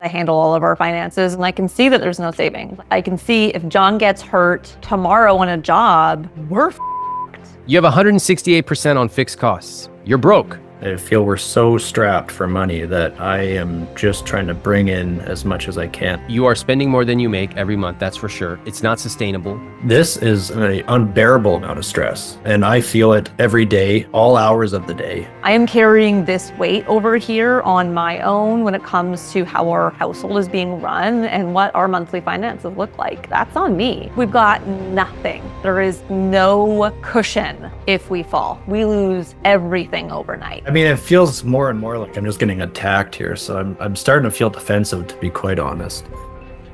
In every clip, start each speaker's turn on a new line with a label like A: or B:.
A: I handle all of our finances and I can see that there's no savings. I can see if John gets hurt tomorrow on a job, we're
B: You have 168% on fixed costs. You're broke.
C: I feel we're so strapped for money that I am just trying to bring in as much as I can.
B: You are spending more than you make every month, that's for sure. It's not sustainable.
C: This is an unbearable amount of stress, and I feel it every day, all hours of the day.
A: I am carrying this weight over here on my own when it comes to how our household is being run and what our monthly finances look like. That's on me. We've got nothing. There is no cushion if we fall. We lose everything overnight.
C: I mean, it feels more and more like I'm just getting attacked here, so I'm starting to feel defensive, to be quite honest.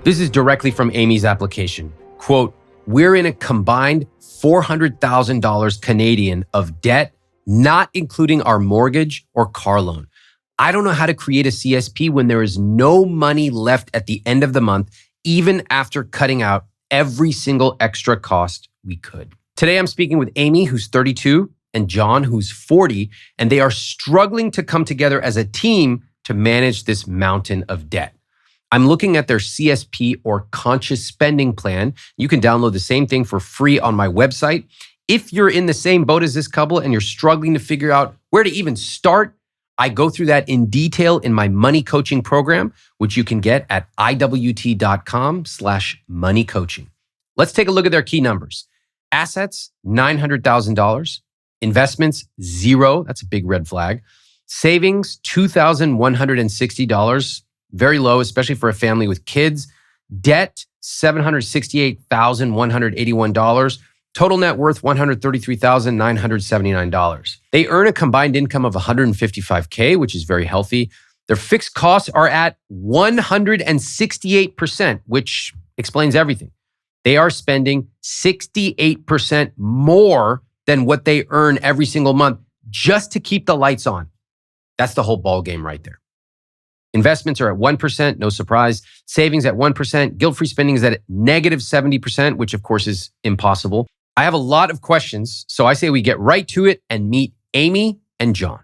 B: This is directly from Amy's application. Quote, we're in a combined $400,000 Canadian of debt, not including our mortgage or car loan. I don't know how to create a CSP when there is no money left at the end of the month, even after cutting out every single extra cost we could. Today, I'm speaking with Amy, who's 32, and John, who's 40, and they are struggling to come together as a team to manage this mountain of debt. I'm looking at their CSP or conscious spending plan. You can download the same thing for free on my website. If you're in the same boat as this couple and you're struggling to figure out where to even start, I go through that in detail in my money coaching program, which you can get at iwt.com/money coaching. Let's take a look at their key numbers. Assets, $900,000. Investments, zero. That's a big red flag. Savings, $2,160. Very low, especially for a family with kids. Debt, $768,181. Total net worth, $133,979. They earn a combined income of $155K, which is very healthy. Their fixed costs are at 168%, which explains everything. They are spending 68% more than what they earn every single month just to keep the lights on. That's the whole ball game right there. Investments are at 1%, no surprise. Savings at 1%. Guilt-free spending is at negative 70%, which of course is impossible. I have a lot of questions, so I say we get right to it and meet Amy and John.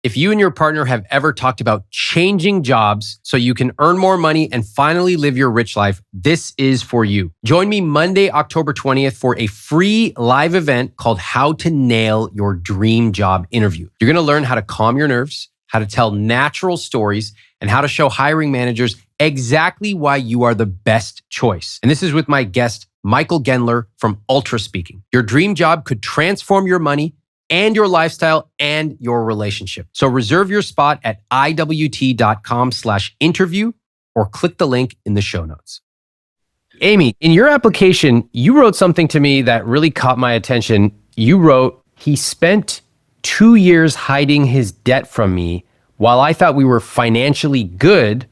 B: If you and your partner have ever talked about changing jobs so you can earn more money and finally live your rich life, this is for you. Join me Monday, October 20th for a free live event called How to Nail Your Dream Job Interview. You're going to learn how to calm your nerves, how to tell natural stories, and how to show hiring managers exactly why you are the best choice. And this is with my guest, Michael Gendler from Ultra Speaking. Your dream job could transform your money and your lifestyle and your relationship. So reserve your spot at iwt.com/interview or click the link in the show notes. Amy, in your application, you wrote something to me that really caught my attention. You wrote, he spent 2 years hiding his debt from me while I thought we were financially good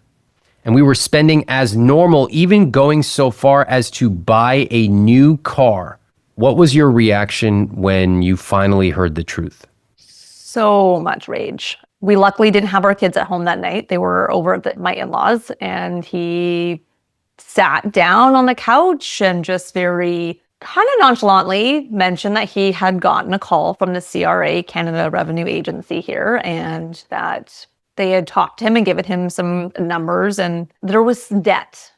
B: and we were spending as normal, even going so far as to buy a new car. What was your reaction when you finally heard the truth?
A: So much rage. We luckily didn't have our kids at home that night. They were over at my in-laws, and he sat down on the couch and just very kind of nonchalantly mentioned that he had gotten a call from the CRA, Canada Revenue Agency here, and that they had talked to him and given him some numbers, and there was debt.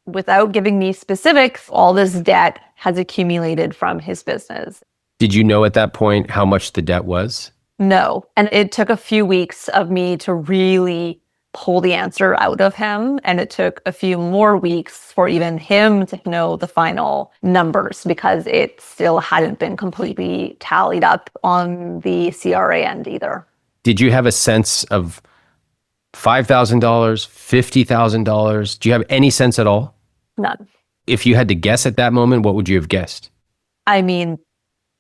A: Without giving me specifics, all this debt has accumulated from his business.
B: Did you know at that point how much the debt was?
A: No. And it took a few weeks of me to really pull the answer out of him. And it took a few more weeks for even him to know the final numbers because it still hadn't been completely tallied up on the CRA end either.
B: Did you have a sense of $5,000, $50,000? Do you have any sense at all?
A: None.
B: If you had to guess at that moment, what would you have guessed?
A: I mean,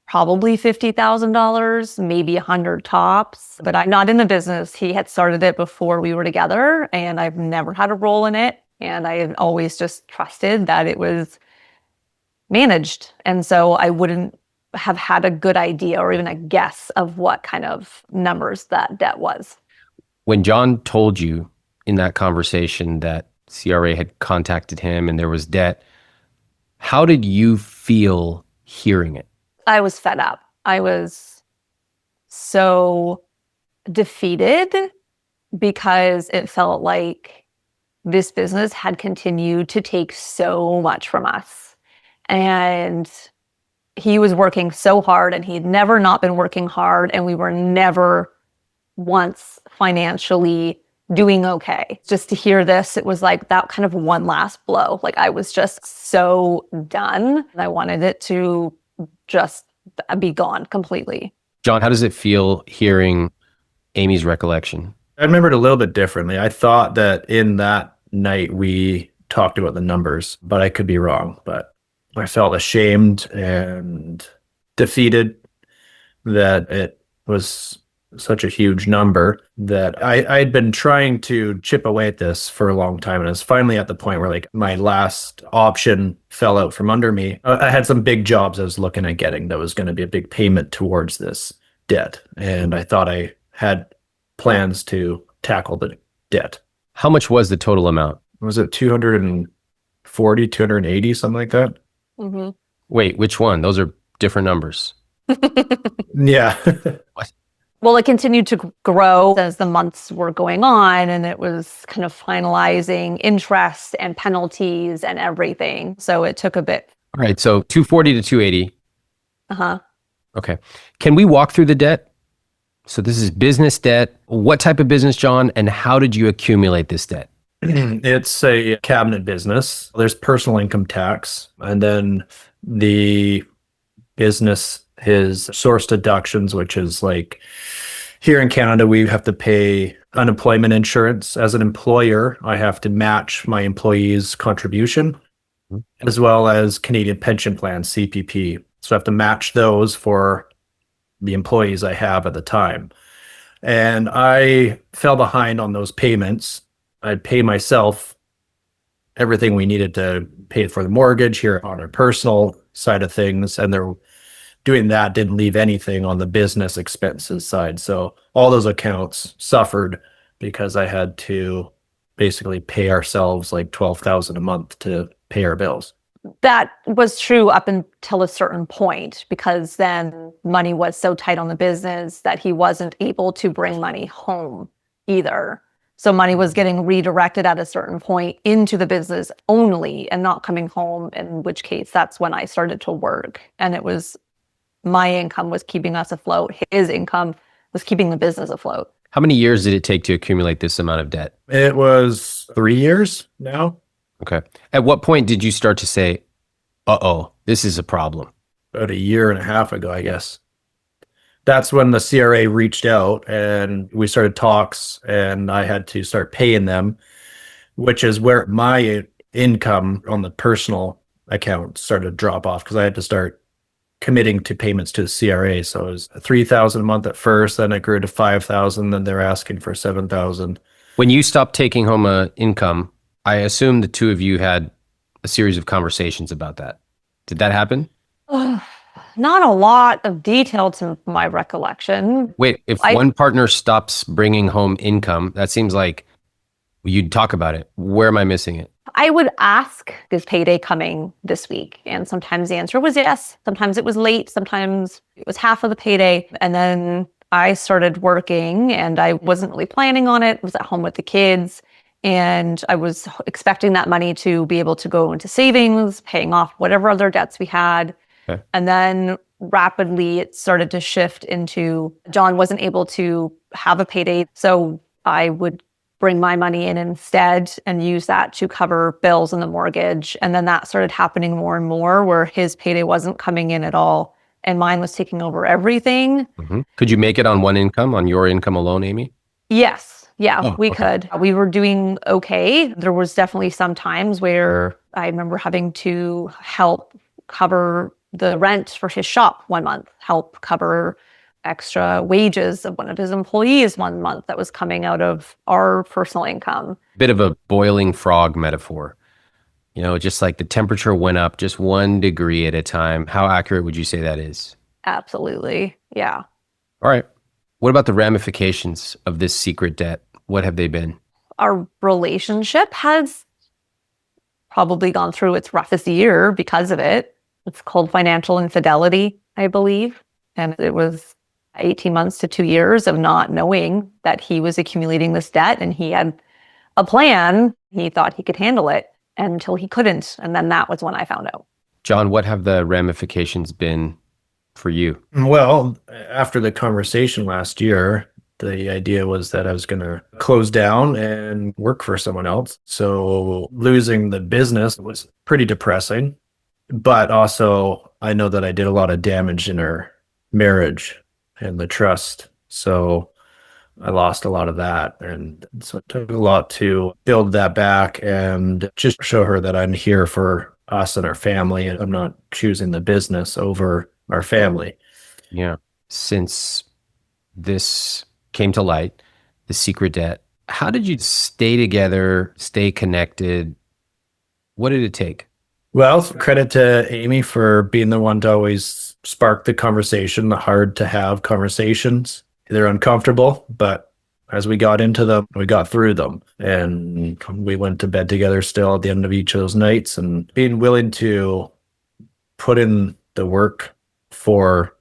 A: probably $50,000, maybe 100 tops, but I'm not in the business. He had started it before we were together, and I've never had a role in it. And I had always just trusted that it was managed. And so I wouldn't have had a good idea or even a guess of what kind of numbers that debt was.
B: When John told you in that conversation that CRA had contacted him and there was debt, how did you feel hearing it?
A: I was fed up. I was so defeated because it felt like this business had continued to take so much from us. And he was working so hard, and he'd never not been working hard, and we were never once financially doing okay. Just to hear this, it was like that kind of one last blow. Like, I was just so done. I wanted it to just be gone completely.
B: John, how does it feel hearing Amy's recollection?
C: I remember it a little bit differently. I thought that in that night we talked about the numbers, but I could be wrong. But I felt ashamed and defeated that it was such a huge number, that I had been trying to chip away at this for a long time. And it was finally at the point where like my last option fell out from under me. I had some big jobs I was looking at getting that was going to be a big payment towards this debt. And I thought I had plans to tackle the debt.
B: How much was the total amount?
C: Was it 240, 280, something like that?
A: Mm-hmm.
B: Wait, which one? Those are different numbers.
C: Yeah.
A: Well, it continued to grow as the months were going on, and it was kind of finalizing interest and penalties and everything. So it took a bit.
B: All right, so 240 to 280.
A: Uh-huh.
B: Okay. Can we walk through the debt? So this is business debt. What type of business, John, and how did you accumulate this debt?
C: It's a cabinet business. There's personal income tax, and then the business is source deductions, which is like here in Canada, we have to pay unemployment insurance. As an employer, I have to match my employees' contribution, as well as Canadian pension plan, CPP. So I have to match those for the employees I have at the time. And I fell behind on those payments. I'd pay myself everything we needed to pay for the mortgage here on our personal side of things. And they're doing that didn't leave anything on the business expenses side. So all those accounts suffered because I had to basically pay ourselves like $12,000 a month to pay our bills.
A: That was true up until a certain point, because then money was so tight on the business that he wasn't able to bring money home either. So money was getting redirected at a certain point into the business only and not coming home, in which case that's when I started to work. And it was my income was keeping us afloat. His income was keeping the business afloat.
B: How many years did it take to accumulate this amount of debt?
C: It was 3 years now.
B: Okay. At what point did you start to say, uh-oh, this is a problem?
C: About a year and a half ago, I guess. That's when the CRA reached out and we started talks, and I had to start paying them, which is where my income on the personal account started to drop off, because I had to start committing to payments to the CRA. So it was $3,000 a month at first, then it grew to $5,000, then they're asking for $7,000.
B: When you stopped taking home an income, I assume the two of you had a series of conversations about that. Did that happen?
A: Not a lot of detail to my recollection.
B: Wait, if one partner stops bringing home income, that seems like you'd talk about it. Where am I missing it?
A: I would ask, is payday coming this week? And sometimes the answer was yes. Sometimes it was late. Sometimes it was half of the payday. And then I started working, and I wasn't really planning on it. I was at home with the kids, and I was expecting that money to be able to go into savings, paying off whatever other debts we had.
B: Okay.
A: And then rapidly it started to shift into John wasn't able to have a payday. So I would bring my money in instead and use that to cover bills and the mortgage. And then that started happening more and more, where his payday wasn't coming in at all, and mine was taking over everything.
B: Mm-hmm. Could you make it on one income, on your income alone, Amy?
A: Yes. Yeah,
B: Oh,
A: we
B: okay.
A: could. We were doing okay. There was definitely some times where I remember having to help cover the rent for his shop one month, help cover extra wages of one of his employees one month that was coming out of our personal income.
B: Bit of a boiling frog metaphor. You know, just like the temperature went up just 1 degree at a time. How accurate would you say that is?
A: Absolutely. Yeah.
B: All right. What about the ramifications of this secret debt? What have they been?
A: Our relationship has probably gone through its roughest year because of it. It's called financial infidelity, I believe. And it was 18 months to 2 years of not knowing that he was accumulating this debt, and he had a plan. He thought he could handle it until he couldn't. And then that was when I found out.
B: John, what have the ramifications been for you?
C: Well, after the conversation last year, the idea was that I was going to close down and work for someone else. So losing the business was pretty depressing. But also, I know that I did a lot of damage in our marriage and the trust. So I lost a lot of that. And so it took a lot to build that back and just show her that I'm here for us and our family. And I'm not choosing the business over our family.
B: Yeah. Since this came to light, the secret debt, how did you stay together, stay connected? What did it take?
C: Well, credit to Amy for being the one to always spark the conversation, the hard to have conversations. They're uncomfortable, but as we got into them, we got through them. And we went to bed together still at the end of each of those nights, and being willing to put in the work for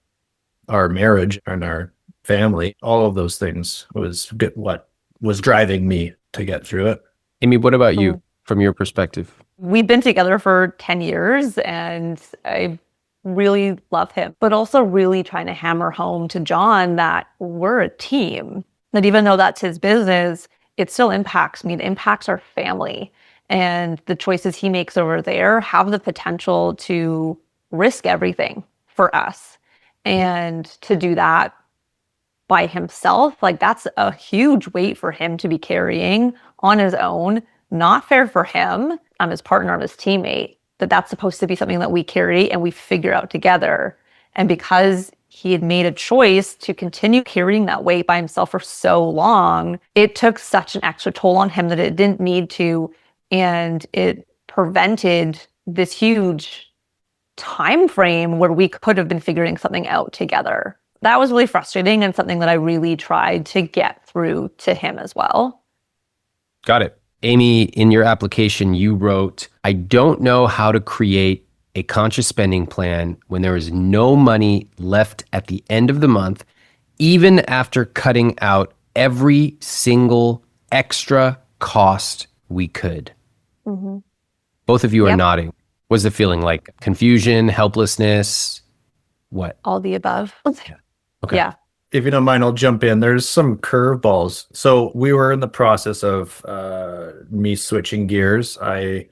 C: our marriage and our family, all of those things was what was driving me to get through it.
B: Amy, what about you from your perspective?
A: We've been together for 10 years and I really love him, but also really trying to hammer home to John that we're a team, that even though that's his business, it still impacts me. It impacts our family. And the choices he makes over there have the potential to risk everything for us. And to do that by himself, like that's a huge weight for him to be carrying on his own. Not fair for him. I'm his partner, I'm his teammate, that's supposed to be something that we carry and we figure out together. And because he had made a choice to continue carrying that weight by himself for so long, it took such an extra toll on him that it didn't need to. And it prevented this huge time frame where we could have been figuring something out together. That was really frustrating and something that I really tried to get through to him as well.
B: Got it. Amy, in your application, you wrote, I don't know how to create a conscious spending plan when there is no money left at the end of the month, even after cutting out every single extra cost we could. Mm-hmm. Both of you are nodding. What's the feeling like? Confusion, helplessness, what?
A: All the above.
B: Yeah. Okay.
A: Yeah.
C: If you don't mind, I'll jump in. There's some curveballs. So we were in the process of me switching gears. I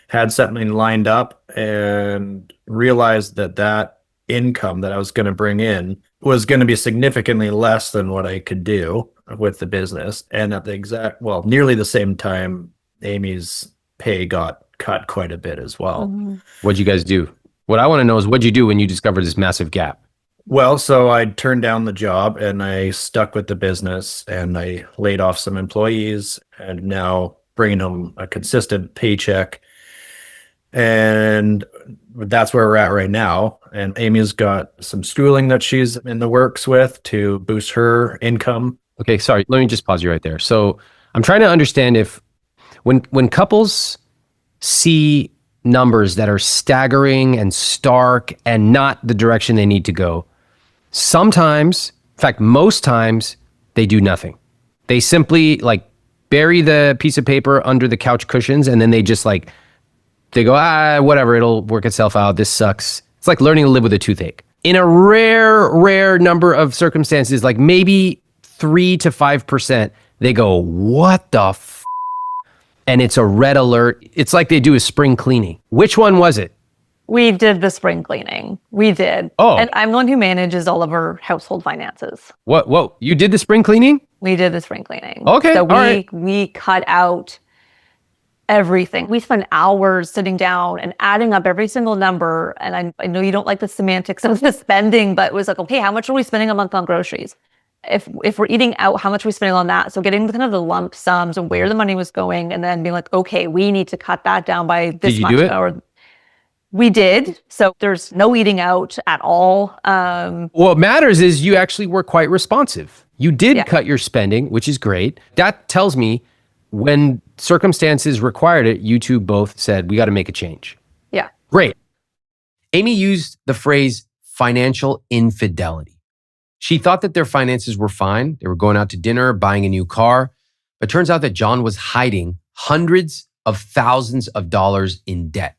C: had something lined up and realized that income that I was going to bring in was going to be significantly less than what I could do with the business. And at the nearly the same time, Amy's pay got cut quite a bit as well.
A: Mm-hmm.
B: What'd you guys do? What I want to know is what'd you do when you discovered this massive gap?
C: Well, so I turned down the job and I stuck with the business and I laid off some employees and now bringing home a consistent paycheck. And that's where we're at right now. And Amy's got some schooling that she's in the works with to boost her income.
B: Okay, sorry. Let me just pause you right there. So I'm trying to understand if when couples see numbers that are staggering and stark and not the direction they need to go, sometimes, in fact, most times, they do nothing. They simply bury the piece of paper under the couch cushions and then they just they go, whatever, it'll work itself out. This sucks. It's like learning to live with a toothache. In a rare number of circumstances, like maybe 3 to 5%, they go, what the f? And it's a red alert. It's like they do a spring cleaning. Which one was it?
A: We did the spring cleaning. We did.
B: Oh.
A: And I'm the one who manages all of our household finances.
B: What? Whoa, you did the spring cleaning?
A: We did the spring cleaning.
B: Okay,
A: So
B: all right.
A: we cut out everything. We spent hours sitting down and adding up every single number. And I know you don't like the semantics of the spending, but it was like, okay, how much are we spending a month on groceries? If we're eating out, how much are we spending on that? So getting kind of the lump sums and where the money was going and then being like, okay, we need to cut that down by this
B: Did you
A: much.
B: do it?
A: Or we did. So there's no eating out at all.
B: What matters is you actually were quite responsive. You did cut your spending, which is great. That tells me when circumstances required it, you two both said, we got to make a change.
A: Yeah.
B: Great. Amy used the phrase financial infidelity. She thought that their finances were fine. They were going out to dinner, buying a new car. But it turns out that John was hiding hundreds of thousands of dollars in debt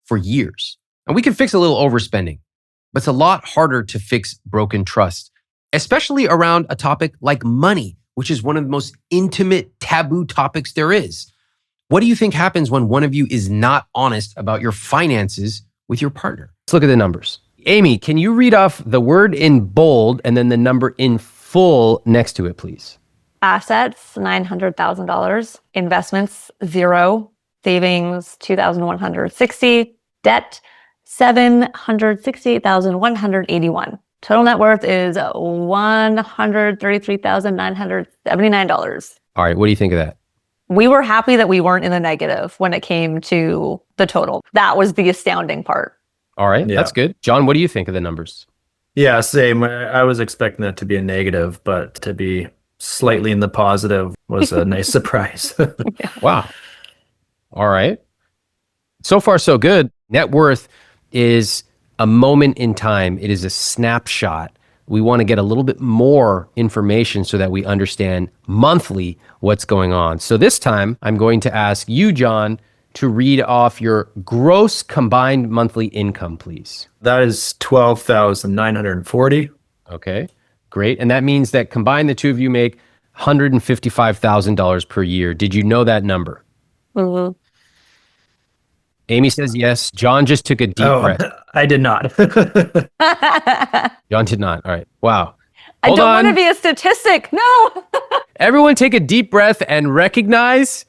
B: for years. And we can fix a little overspending, but it's a lot harder to fix broken trust, especially around a topic like money, which is one of the most intimate, taboo topics there is. What do you think happens when one of you is not honest about your finances with your partner? Let's look at the numbers. Amy, can you read off the word in bold and then the number in full next to it, please?
A: Assets, $900,000. Investments, 0. Savings, 2,160. Debt, 768,181. Total net worth is $133,979.
B: All right, what do you think of that?
A: We were happy that we weren't in the negative when it came to the total. That was the astounding part.
B: All right,
C: Yeah.
B: that's good. John, what do you think of the numbers?
C: Yeah, same. I was expecting that to be a negative, but to be slightly in the positive was a nice surprise.
B: Wow. All right. So far, so good. Net worth is a moment in time. It is a snapshot. We want to get a little bit more information so that we understand monthly what's going on. So this time, I'm going to ask you, John, to read off your gross combined monthly income, please.
C: That is 12,940.
B: Okay, great. And that means that combined, the two of you make $155,000 per year. Did you know that number?
A: Mm-hmm.
B: Amy says yes. John just took a deep breath.
C: I did not.
B: John did not. All right. Wow.
A: I
B: Hold
A: don't
B: on.
A: want to be a statistic. No.
B: Everyone take a deep breath and recognize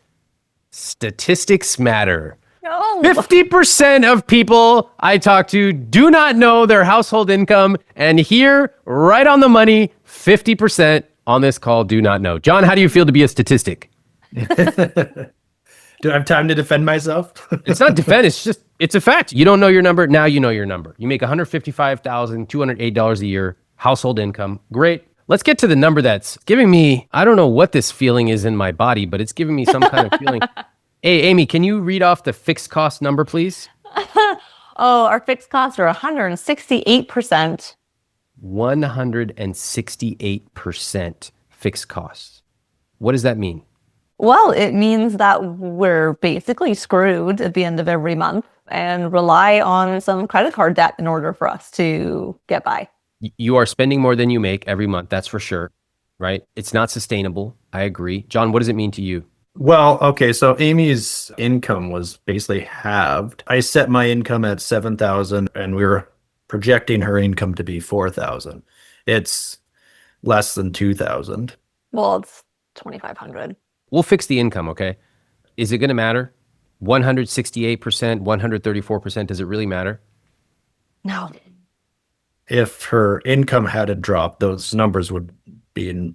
B: statistics matter.
A: No.
B: 50% of people I talk to do not know their household income. And here, right on the money, 50% on this call do not know. John, how do you feel to be a statistic?
C: Do I have time to defend myself?
B: It's not defend. It's a fact. You don't know your number. Now you know your number. You make $155,208 a year household income. Great. Let's get to the number that's giving me, I don't know what this feeling is in my body, but it's giving me some kind of feeling. Hey, Amy, can you read off the fixed cost number, please?
A: Our fixed costs are 168%.
B: 168% fixed costs. What does that mean?
A: Well, it means that we're basically screwed at the end of every month and rely on some credit card debt in order for us to get by.
B: You are spending more than you make every month, that's for sure, right? It's not sustainable. I agree. John, what does it mean to you?
C: Well, okay, so Amy's income was basically halved. I set my income at 7,000 and we were projecting her income to be 4,000. It's less than 2,000.
A: Well, it's 2,500.
B: We'll fix the income, okay? Is it going to matter? 168%, 134%, does it really matter?
A: No.
C: If her income hadn't dropped, those numbers would be in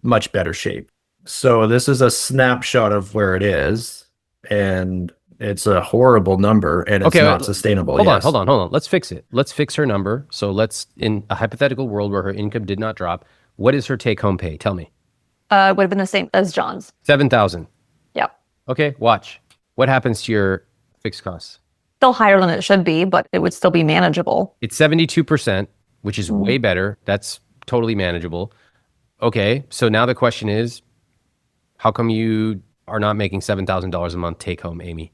C: much better shape. So this is a snapshot of where it is, and it's a horrible number, and it's not sustainable.
B: Hold on. Let's fix it. Let's fix her number. So in a hypothetical world where her income did not drop, what is her take-home pay? Tell me.
A: It would have been the same as John's.
B: 7,000.
A: Yep.
B: Okay, watch. What happens to your fixed costs?
A: Still higher than it should be, but it would still be manageable.
B: It's 72%, which is way better. That's totally manageable. Okay, so now the question is, how come you are not making $7,000 a month take home, Amy?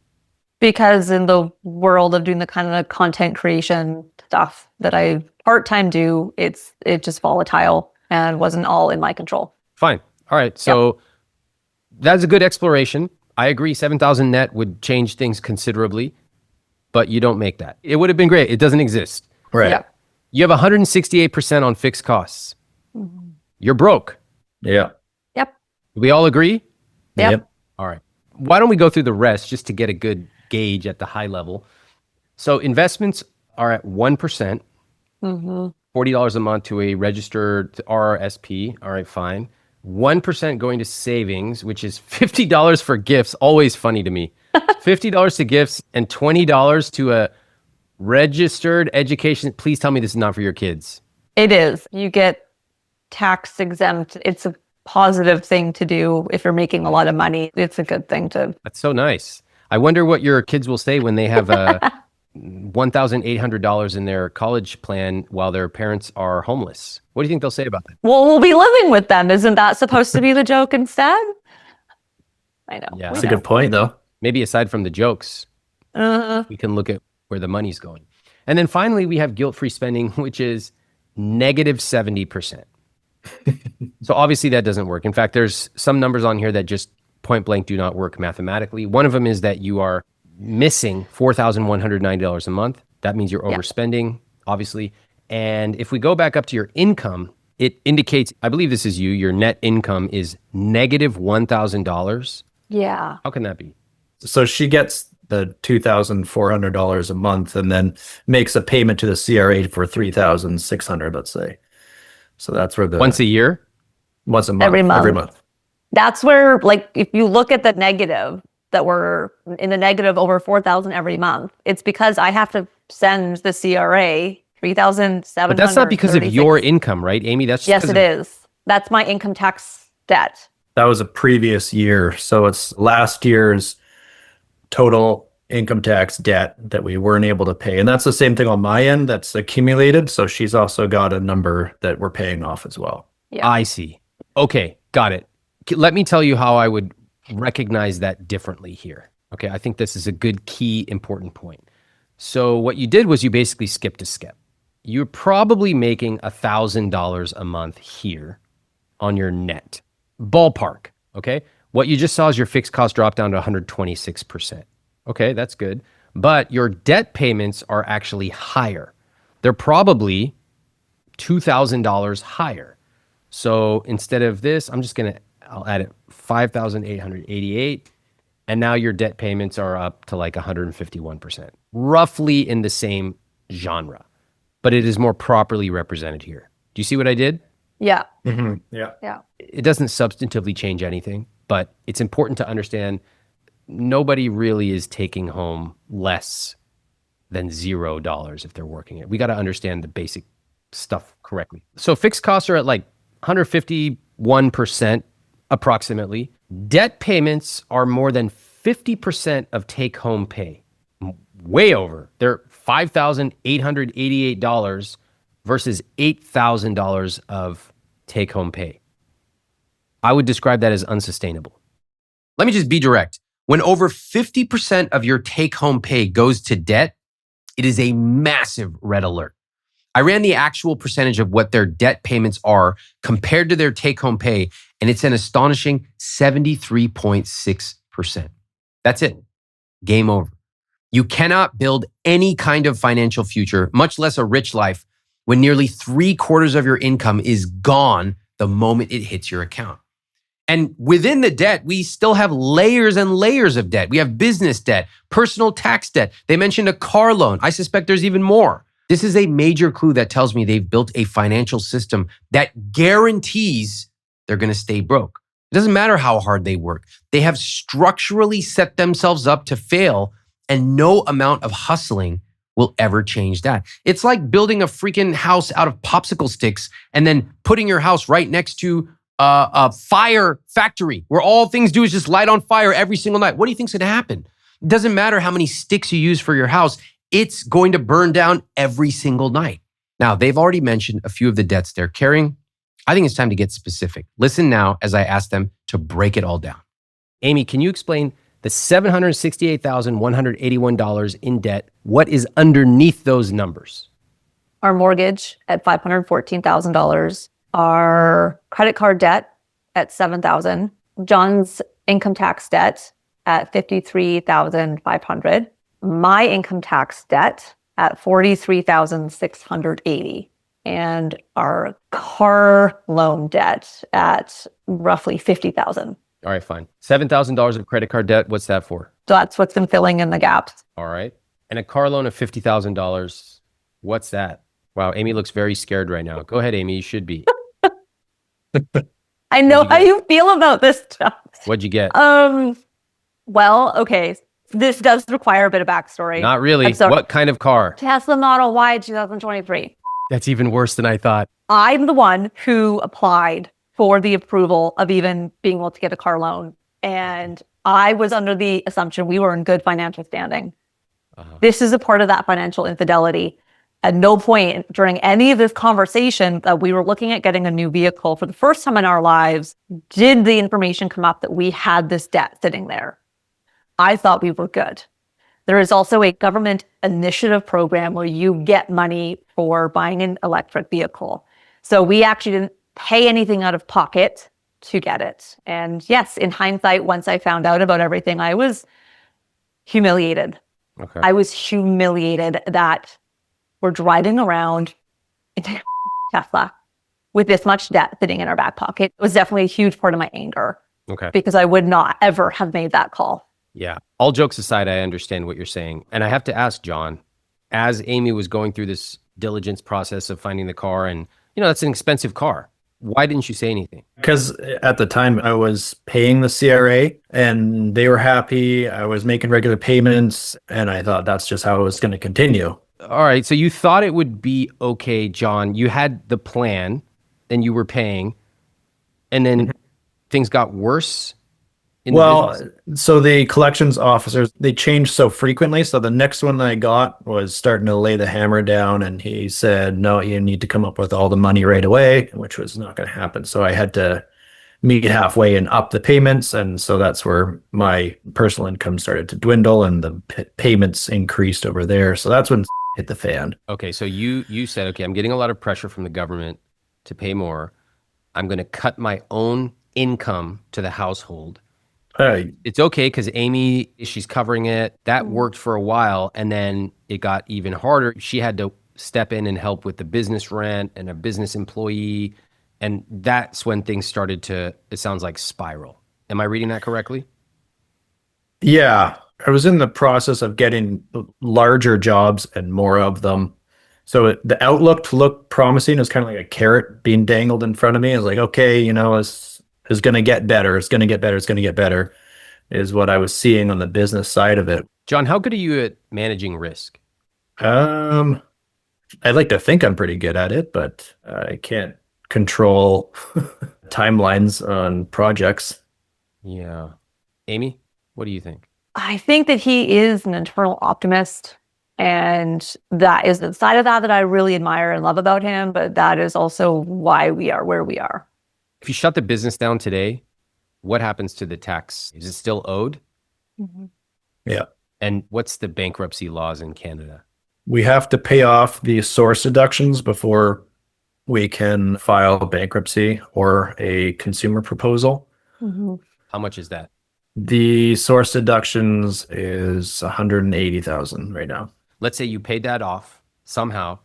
A: Because in the world of doing the kind of content creation stuff that I part-time do, it's just volatile and wasn't all in my control.
B: Fine. All right. So that's a good exploration. I agree. 7,000 net would change things considerably, but you don't make that. It would have been great. It doesn't exist.
C: Right.
A: Yep.
B: You have 168% on fixed costs.
A: Mm-hmm.
B: You're broke.
C: Yeah.
A: Yep.
B: We all agree?
A: Yep.
B: All right. Why don't we go through the rest just to get a good gauge at the high level? So investments are at 1%,
A: Mm-hmm.
B: $40 a month to a registered RRSP. All right, fine. 1% going to savings, which is $50 for gifts. Always funny to me. $50 to gifts and $20 to a registered education. Please tell me this is not for your kids.
A: It is. You get tax exempt. It's a positive thing to do if you're making a lot of money. It's a good thing to.
B: That's so nice. I wonder what your kids will say when they have $1,800 in their college plan while their parents are homeless. What do you think they'll say about that?
A: Well, we'll be living with them. Isn't that supposed to be the joke instead? I know.
B: Yeah.
A: We
C: That's a
A: know.
C: good point, though.
B: Maybe aside from the jokes, we can look at where the money's going. And then finally, we have guilt-free spending, which is negative 70%. So obviously that doesn't work. In fact, there's some numbers on here that just point blank do not work mathematically. One of them is that you are missing $4,190 a month. That means you're overspending, obviously. And if we go back up to your income, it indicates, I believe this is you, your net income is negative $1,000.
A: Yeah.
B: How can that be?
C: So she gets the $2,400 a month and then makes a payment to the CRA for $3,600, let's say. So that's where the
B: Once a year?
C: once a month.
A: Every month.
C: Every month.
A: That's where, like, if you look at the negative, that we're in the negative over 4,000 every month, it's because I have to send the CRA 3,700.
B: But that's not because of your income, right, Amy? That's just
A: Yes, it is. That's my income tax debt.
C: That was a previous year. So it's last year's total income tax debt that we weren't able to pay. And that's the same thing on my end that's accumulated. So she's also got a number that we're paying off as well.
A: Yeah.
B: I see. Okay, got it. Let me tell you how I would recognize that differently here. Okay, I think this is a good key important point. So what you did was you basically skipped a step. You're probably making $1,000 a month here on your net. Ballpark, okay? What you just saw is your fixed cost drop down to 126%. Okay, that's good. But your debt payments are actually higher. They're probably $2,000 higher. So instead of this, I'll add it 5,888. And now your debt payments are up to like 151%, roughly in the same genre, but it is more properly represented here. Do you see what I did?
A: Yeah.
C: Mm-hmm. Yeah.
A: Yeah.
B: It doesn't substantively change anything, but it's important to understand nobody really is taking home less than $0 if they're working it. We got to understand the basic stuff correctly. So fixed costs are at like 151% approximately. Debt payments are more than 50% of take-home pay. Way over. They're $5,888 versus $8,000 of take-home pay. I would describe that as unsustainable. Let me just be direct. When over 50% of your take-home pay goes to debt, it is a massive red alert. I ran the actual percentage of what their debt payments are compared to their take-home pay, and it's an astonishing 73.6%. That's it. Game over. You cannot build any kind of financial future, much less a rich life, when nearly 3/4 of your income is gone the moment it hits your account. And within the debt, we still have layers and layers of debt. We have business debt, personal tax debt. They mentioned a car loan. I suspect there's even more. This is a major clue that tells me they've built a financial system that guarantees they're going to stay broke. It doesn't matter how hard they work. They have structurally set themselves up to fail, and no amount of hustling will ever change that. It's like building a freaking house out of popsicle sticks and then putting your house right next to a fire factory where all things do is just light on fire every single night. What do you think's going to happen? It doesn't matter how many sticks you use for your house. It's going to burn down every single night. Now, they've already mentioned a few of the debts they're carrying. I think it's time to get specific. Listen now as I ask them to break it all down. Amy, can you explain the $768,181 in debt? What is underneath those numbers?
A: Our mortgage at $514,000. Our credit card debt at $7,000. John's income tax debt at $53,500. My income tax debt at $43,680. And our car loan debt at roughly $50,000.
B: All right, fine. $7,000 of credit card debt. What's that for?
A: So that's what's been filling in the gaps.
B: All right. And a car loan of $50,000. What's that? Wow, Amy looks very scared right now. Go ahead, Amy. You should be.
A: I know how you feel about this stuff.
B: What'd you get?
A: Well, okay. This does require a bit of backstory.
B: Not really. What kind of car?
A: Tesla Model Y 2023.
B: That's even worse than I thought.
A: I'm the one who applied for the approval of even being able to get a car loan. And I was under the assumption we were in good financial standing. This is a part of that financial infidelity. At no point during any of this conversation that we were looking at getting a new vehicle for the first time in our lives did the information come up that we had this debt sitting there. I thought we were good. There is also a government initiative program where you get money for buying an electric vehicle. So we actually didn't pay anything out of pocket to get it. And yes, in hindsight, once I found out about everything, I was humiliated.
B: Okay.
A: I was humiliated that we're driving around in a Tesla with this much debt sitting in our back pocket. It was definitely a huge part of my anger.
B: Okay.
A: Because I would not ever have made that call.
B: Yeah. All jokes aside, I understand what you're saying. And I have to ask John, as Amy was going through this diligence process of finding the car, and that's an expensive car. Why didn't you say anything?
C: Because at the time I was paying the CRA and they were happy. I was making regular payments and I thought that's just how it was going to continue.
B: All right. So you thought it would be okay, John. You had the plan and you were paying, and then things got worse.
C: So the collections officers, they changed so frequently. So the next one I got was starting to lay the hammer down, and he said, no, you need to come up with all the money right away, which was not going to happen. So I had to meet halfway and up the payments. And so that's where my personal income started to dwindle and the payments increased over there. So that's when hit the fan.
B: Okay. So you said, okay, I'm getting a lot of pressure from the government to pay more. I'm going to cut my own income to the household. It's okay because Amy, she's covering it. That worked for a while, and then it got even harder. She had to step in and help with the business rent and a business employee, and that's when things started to, it sounds like, spiral. Am I reading that correctly?
C: Yeah, I was in the process of getting larger jobs and more of them. So the outlook looked promising. It was kind of like a carrot being dangled in front of me. I was like, okay, it's going to get better. It's going to get better. It's going to get better is what I was seeing on the business side of it.
B: John, how good are you at managing risk?
C: I'd like to think I'm pretty good at it, but I can't control timelines on projects.
B: Yeah. Amy, what do you think?
A: I think that he is an internal optimist. And that is the side of that I really admire and love about him. But that is also why we are where we are.
B: If you shut the business down today, what happens to the tax? Is it still owed?
A: Mm-hmm.
C: Yeah.
B: And what's the bankruptcy laws in Canada?
C: We have to pay off the source deductions before we can file bankruptcy or a consumer proposal.
A: Mm-hmm.
B: How much is that?
C: The source deductions is 180,000 right now.
B: Let's say you paid that off somehow.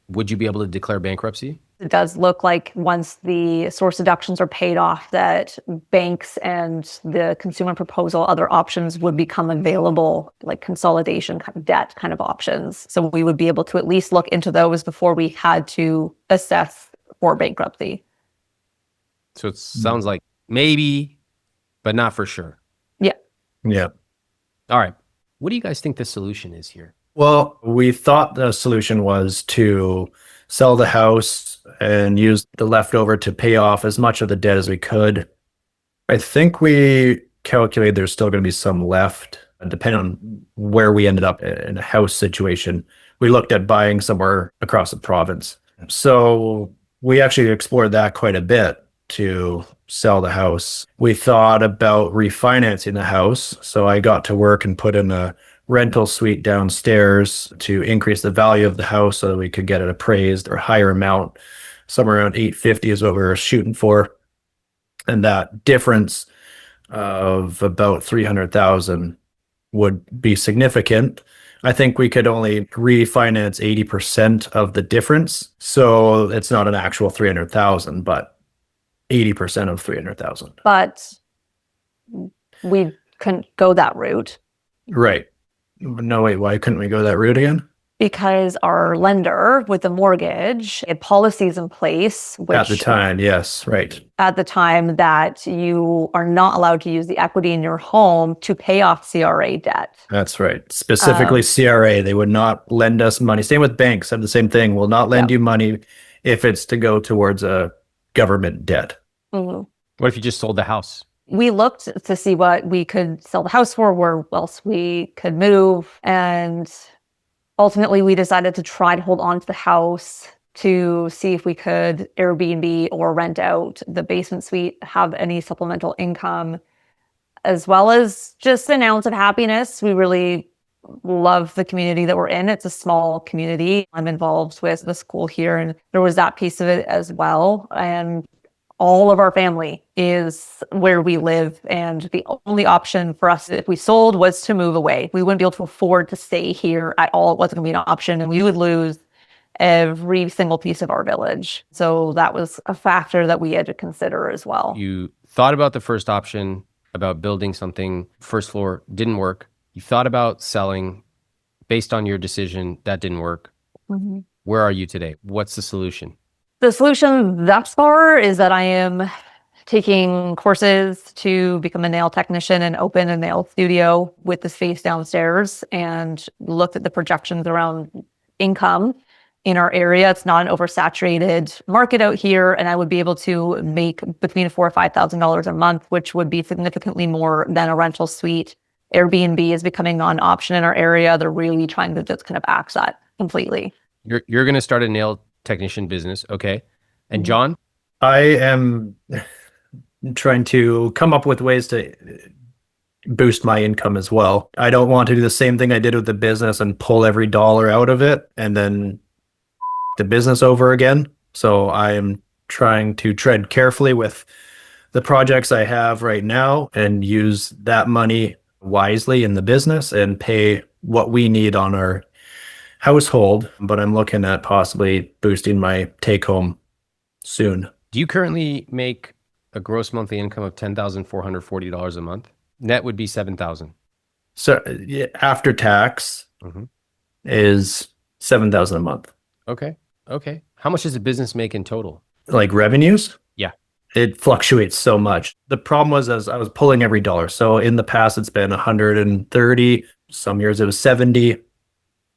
B: Would you be able to declare bankruptcy?
A: It does look like once the source deductions are paid off, that banks and the consumer proposal, other options would become available, like consolidation, kind of debt kind of options. So we would be able to at least look into those before we had to assess for bankruptcy.
B: So it sounds like maybe, but not for sure.
A: Yeah.
C: Yeah.
B: All right. What do you guys think the solution is here?
C: Well, we thought the solution was to sell the house and use the leftover to pay off as much of the debt as we could. I think we calculated there's still going to be some left, depending on where we ended up in a house situation. We looked at buying somewhere across the province. So we actually explored that quite a bit to sell the house. We thought about refinancing the house. So I got to work and put in a rental suite downstairs to increase the value of the house so that we could get it appraised or higher amount. Somewhere around 850 is what we were shooting for. And that difference of about 300,000 would be significant. I think we could only refinance 80% of the difference. So it's not an actual 300,000, but 80% of 300,000.
A: But we couldn't go that route.
C: Right. No, wait, why couldn't we go that route again?
A: Because our lender with the mortgage had policies in place, which
C: At the time, yes, right.
A: At the time that you are not allowed to use the equity in your home to pay off CRA debt.
C: That's right. Specifically CRA, they would not lend us money. Same with banks, have the same thing. Will not lend you money if it's to go towards a government debt.
A: Mm-hmm.
B: What if you just sold the house?
A: We looked to see what we could sell the house for, where else we could move. And Ultimately, we decided to try to hold on to the house to see if we could Airbnb or rent out the basement suite, have any supplemental income, as well as just an ounce of happiness. We really love the community that we're in. It's a small community. I'm involved with the school here, and there was that piece of it as well. And all of our family is where we live. And the only option for us, if we sold, was to move away. We wouldn't be able to afford to stay here at all. It wasn't going to be an option. And we would lose every single piece of our village. So that was a factor that we had to consider as well.
B: You thought about the first option, about building something, first floor, didn't work. You thought about selling based on your decision, that didn't work.
A: Mm-hmm.
B: Where are you today? What's the solution?
A: The solution thus far is that I am taking courses to become a nail technician and open a nail studio with the space downstairs, and looked at the projections around income in our area. It's not an oversaturated market out here, and I would be able to make between $4,000 or $5,000 a month, which would be significantly more than a rental suite. Airbnb is becoming not an option in our area. They're really trying to just kind of axe that completely.
B: You're going to start a nail technician business, okay? And John?
C: I am trying to come up with ways to boost my income as well. I don't want to do the same thing I did with the business and pull every dollar out of it and then the business over again. So I am trying to tread carefully with the projects I have right now and use that money wisely in the business and pay what we need on our household. But I'm looking at possibly boosting my take home soon.
B: Do you currently make a gross monthly income of $10,440 a month? Net would be $7,000.
C: So yeah, after tax is $7,000 a month.
B: Okay. How much does a business make in total?
C: Like revenues?
B: Yeah.
C: It fluctuates so much. The problem was as I was pulling every dollar. So in the past, it's been 130. Some years it was 70.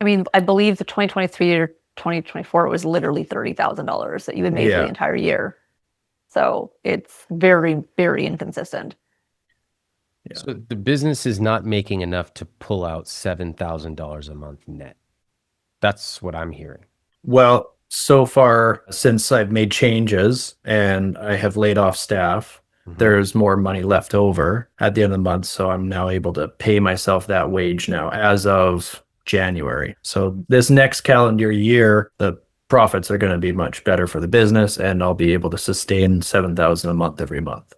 A: I mean, I believe the 2023 or 2024 was literally $30,000 that you would make for the entire year. So it's very, very inconsistent.
C: Yeah.
B: So the business is not making enough to pull out $7,000 a month net. That's what I'm hearing.
C: Well, so far, since I've made changes and I have laid off staff, there's more money left over at the end of the month. So I'm now able to pay myself that wage now as of January. So this next calendar year, the profits are going to be much better for the business, and I'll be able to sustain $7,000 a month every month.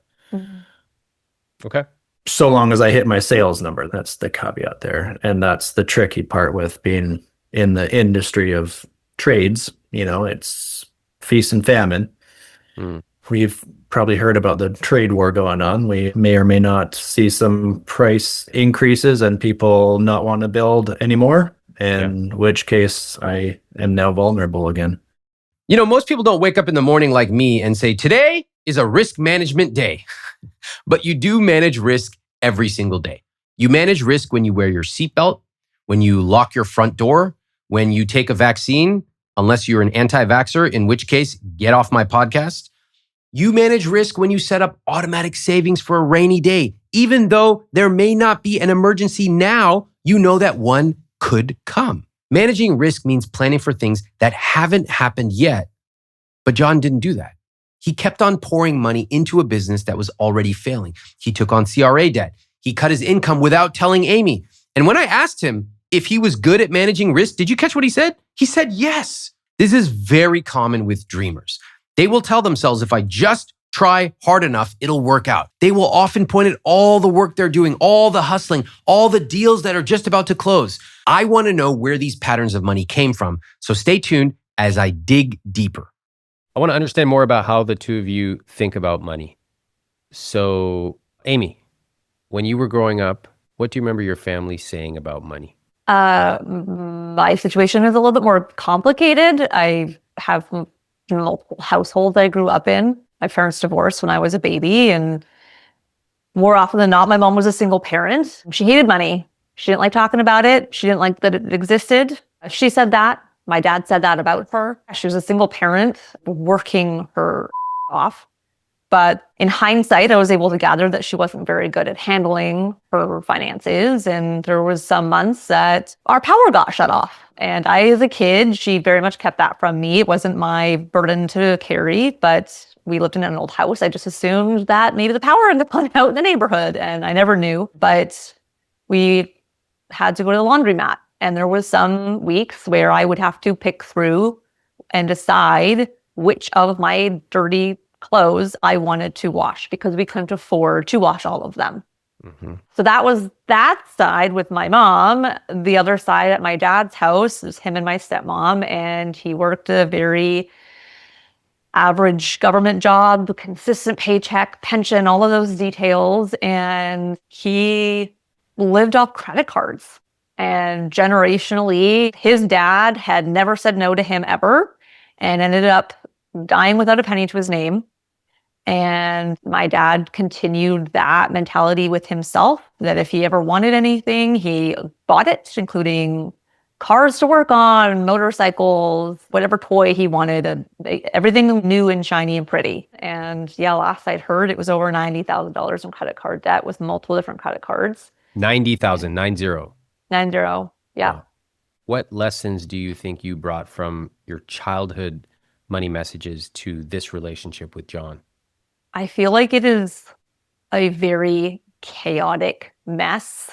B: Okay.
C: So long as I hit my sales number. That's the caveat there. And that's the tricky part with being in the industry of trades. You know, it's feast and famine. We've probably heard about the trade war going on. We may or may not see some price increases and people not want to build anymore, in which case I am now vulnerable again.
B: You know, most people don't wake up in the morning like me and say, today is a risk management day. But you do manage risk every single day. You manage risk when you wear your seatbelt, when you lock your front door, when you take a vaccine, unless you're an anti-vaxxer, in which case, get off my podcast. You manage risk when you set up automatic savings for a rainy day. Even though there may not be an emergency now, you know that one could come. Managing risk means planning for things that haven't happened yet. But John didn't do that. He kept on pouring money into a business that was already failing. He took on CRA debt. He cut his income without telling Amy. And when I asked him if he was good at managing risk, did you catch what he said? He said yes. This is very common with dreamers. They will tell themselves, if I just try hard enough, it'll work out. They will often point at all the work they're doing, all the hustling, all the deals that are just about to close. I want to know where these patterns of money came from. So stay tuned as I dig deeper. I want to understand more about how the two of you think about money. So, Amy, when you were growing up, what do you remember your family saying about money?
A: My situation is a little bit more complicated. I have multiple households I grew up in. My parents divorced when I was a baby, and more often than not, my mom was a single parent. She hated money. She didn't like talking about it. She didn't like that it existed. She said that. My dad said that about her. She was a single parent working her off. But in hindsight, I was able to gather that she wasn't very good at handling her finances. And there was some months that our power got shut off. And I, as a kid, she very much kept that from me. It wasn't my burden to carry, but we lived in an old house. I just assumed that maybe the power had gone out in the neighborhood, and I never knew. But we had to go to the laundromat. And there was some weeks where I would have to pick through and decide which of my dirty clothes I wanted to wash because we couldn't afford to wash all of them.
B: Mm-hmm.
A: So that was that side with my mom. The other side at my dad's house was him and my stepmom, and he worked a very average government job, consistent paycheck, pension, all of those details. And he lived off credit cards. And generationally, his dad had never said no to him ever and ended up dying without a penny to his name. And my dad continued that mentality with himself, that if he ever wanted anything, he bought it, including cars to work on, motorcycles, whatever toy he wanted, everything new and shiny and pretty. And yeah, last I'd heard, it was over $90,000 in credit card debt with multiple different credit cards.
B: 90,000, 90.
A: 90, yeah.
B: Wow. What lessons do you think you brought from your childhood money messages to this relationship with John?
A: I feel like it is a very chaotic mess.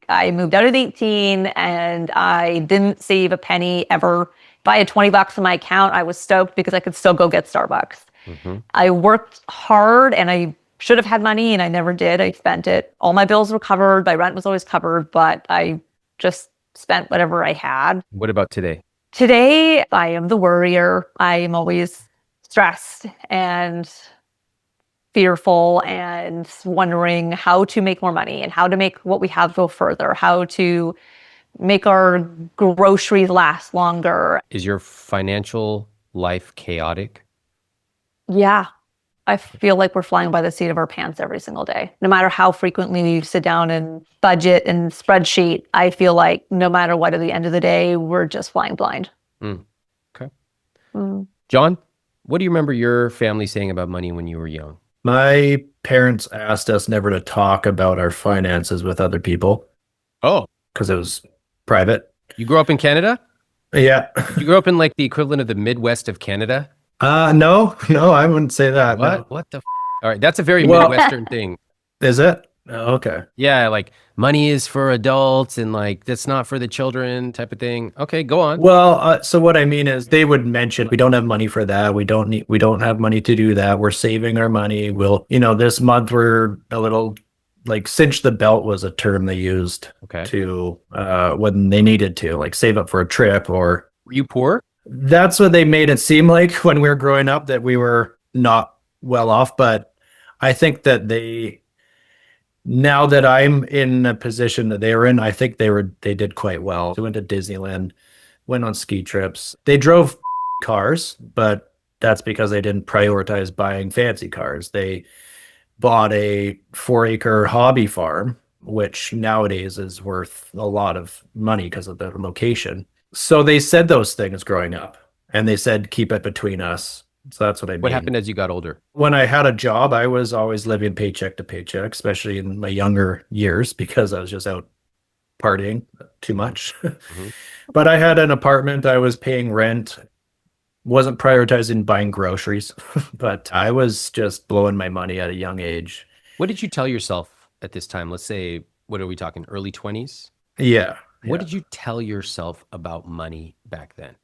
A: I moved out at 18 and I didn't save a penny ever. If I had $20 in my account, I was stoked because I could still go get Starbucks. Mm-hmm. I worked hard and I should have had money and I never did. I spent it. All my bills were covered. My rent was always covered, but I just spent whatever I had.
B: What about today?
A: Today, I am the worrier. I am always stressed and fearful and wondering how to make more money and how to make what we have go further, how to make our groceries last longer.
B: Is your financial life chaotic?
A: Yeah. I feel like we're flying by the seat of our pants every single day. No matter how frequently we sit down and budget and spreadsheet, I feel like no matter what, at the end of the day, we're just flying blind.
B: Okay. John, what do you remember your family saying about money when you were young?
C: My parents asked us never to talk about our finances with other people.
B: Oh.
C: Because it was private.
B: You grew up in Canada?
C: Yeah.
B: You grew up in like the equivalent of the Midwest of Canada?
C: No, I wouldn't say that.
B: What?
C: No.
B: What the All right, that's a very Midwestern thing.
C: Is it? Oh, okay.
B: Yeah, like money is for adults and like that's not for the children type of thing. Okay, go on.
C: Well, so what I mean is they would mention we don't have money for that. We don't have money to do that. We're saving our money. We'll, this month we're a little like cinch the belt was a term they used to when they needed to like save up for a trip or.
B: Were you poor?
C: That's what they made it seem like when we were growing up, that we were not well off. But I think that now that I'm in a position that they were in, I think they did quite well. They went to Disneyland, went on ski trips. They drove cars, but that's because they didn't prioritize buying fancy cars. They bought a 4-acre hobby farm, which nowadays is worth a lot of money because of the location. So they said those things growing up, and they said, keep it between us. So that's what I mean.
B: What happened as you got older?
C: When I had a job, I was always living paycheck to paycheck, especially in my younger years, because I was just out partying too much. Mm-hmm. But I had an apartment. I was paying rent, wasn't prioritizing buying groceries, but I was just blowing my money at a young age.
B: What did you tell yourself at this time? Let's say, what are we talking, early 20s?
C: Yeah.
B: What did you tell yourself about money back then?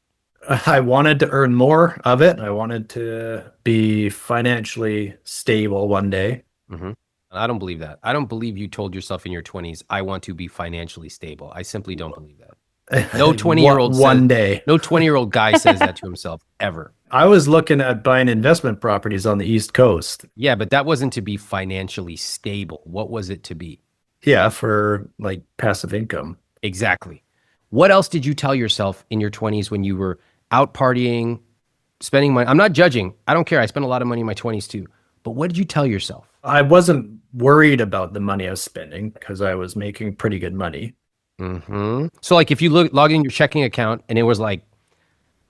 C: I wanted to earn more of it. I wanted to be financially stable one day.
B: Mm-hmm. I don't believe that. I don't believe you told yourself in your 20s, I want to be financially stable. I simply don't believe that. No 20-year-old No 20-year-old guy says that to himself ever.
C: I was looking at buying investment properties on the East Coast.
B: Yeah, but that wasn't to be financially stable. What was it to be?
C: Yeah, for like passive income.
B: Exactly. What else did you tell yourself in your 20s when you were out partying, spending money? I'm not judging. I don't care. I spent a lot of money in my 20s too. But what did you tell yourself?
C: I wasn't worried about the money I was spending because I was making pretty good money.
B: Mm-hmm. So like if you log in your checking account and it was like,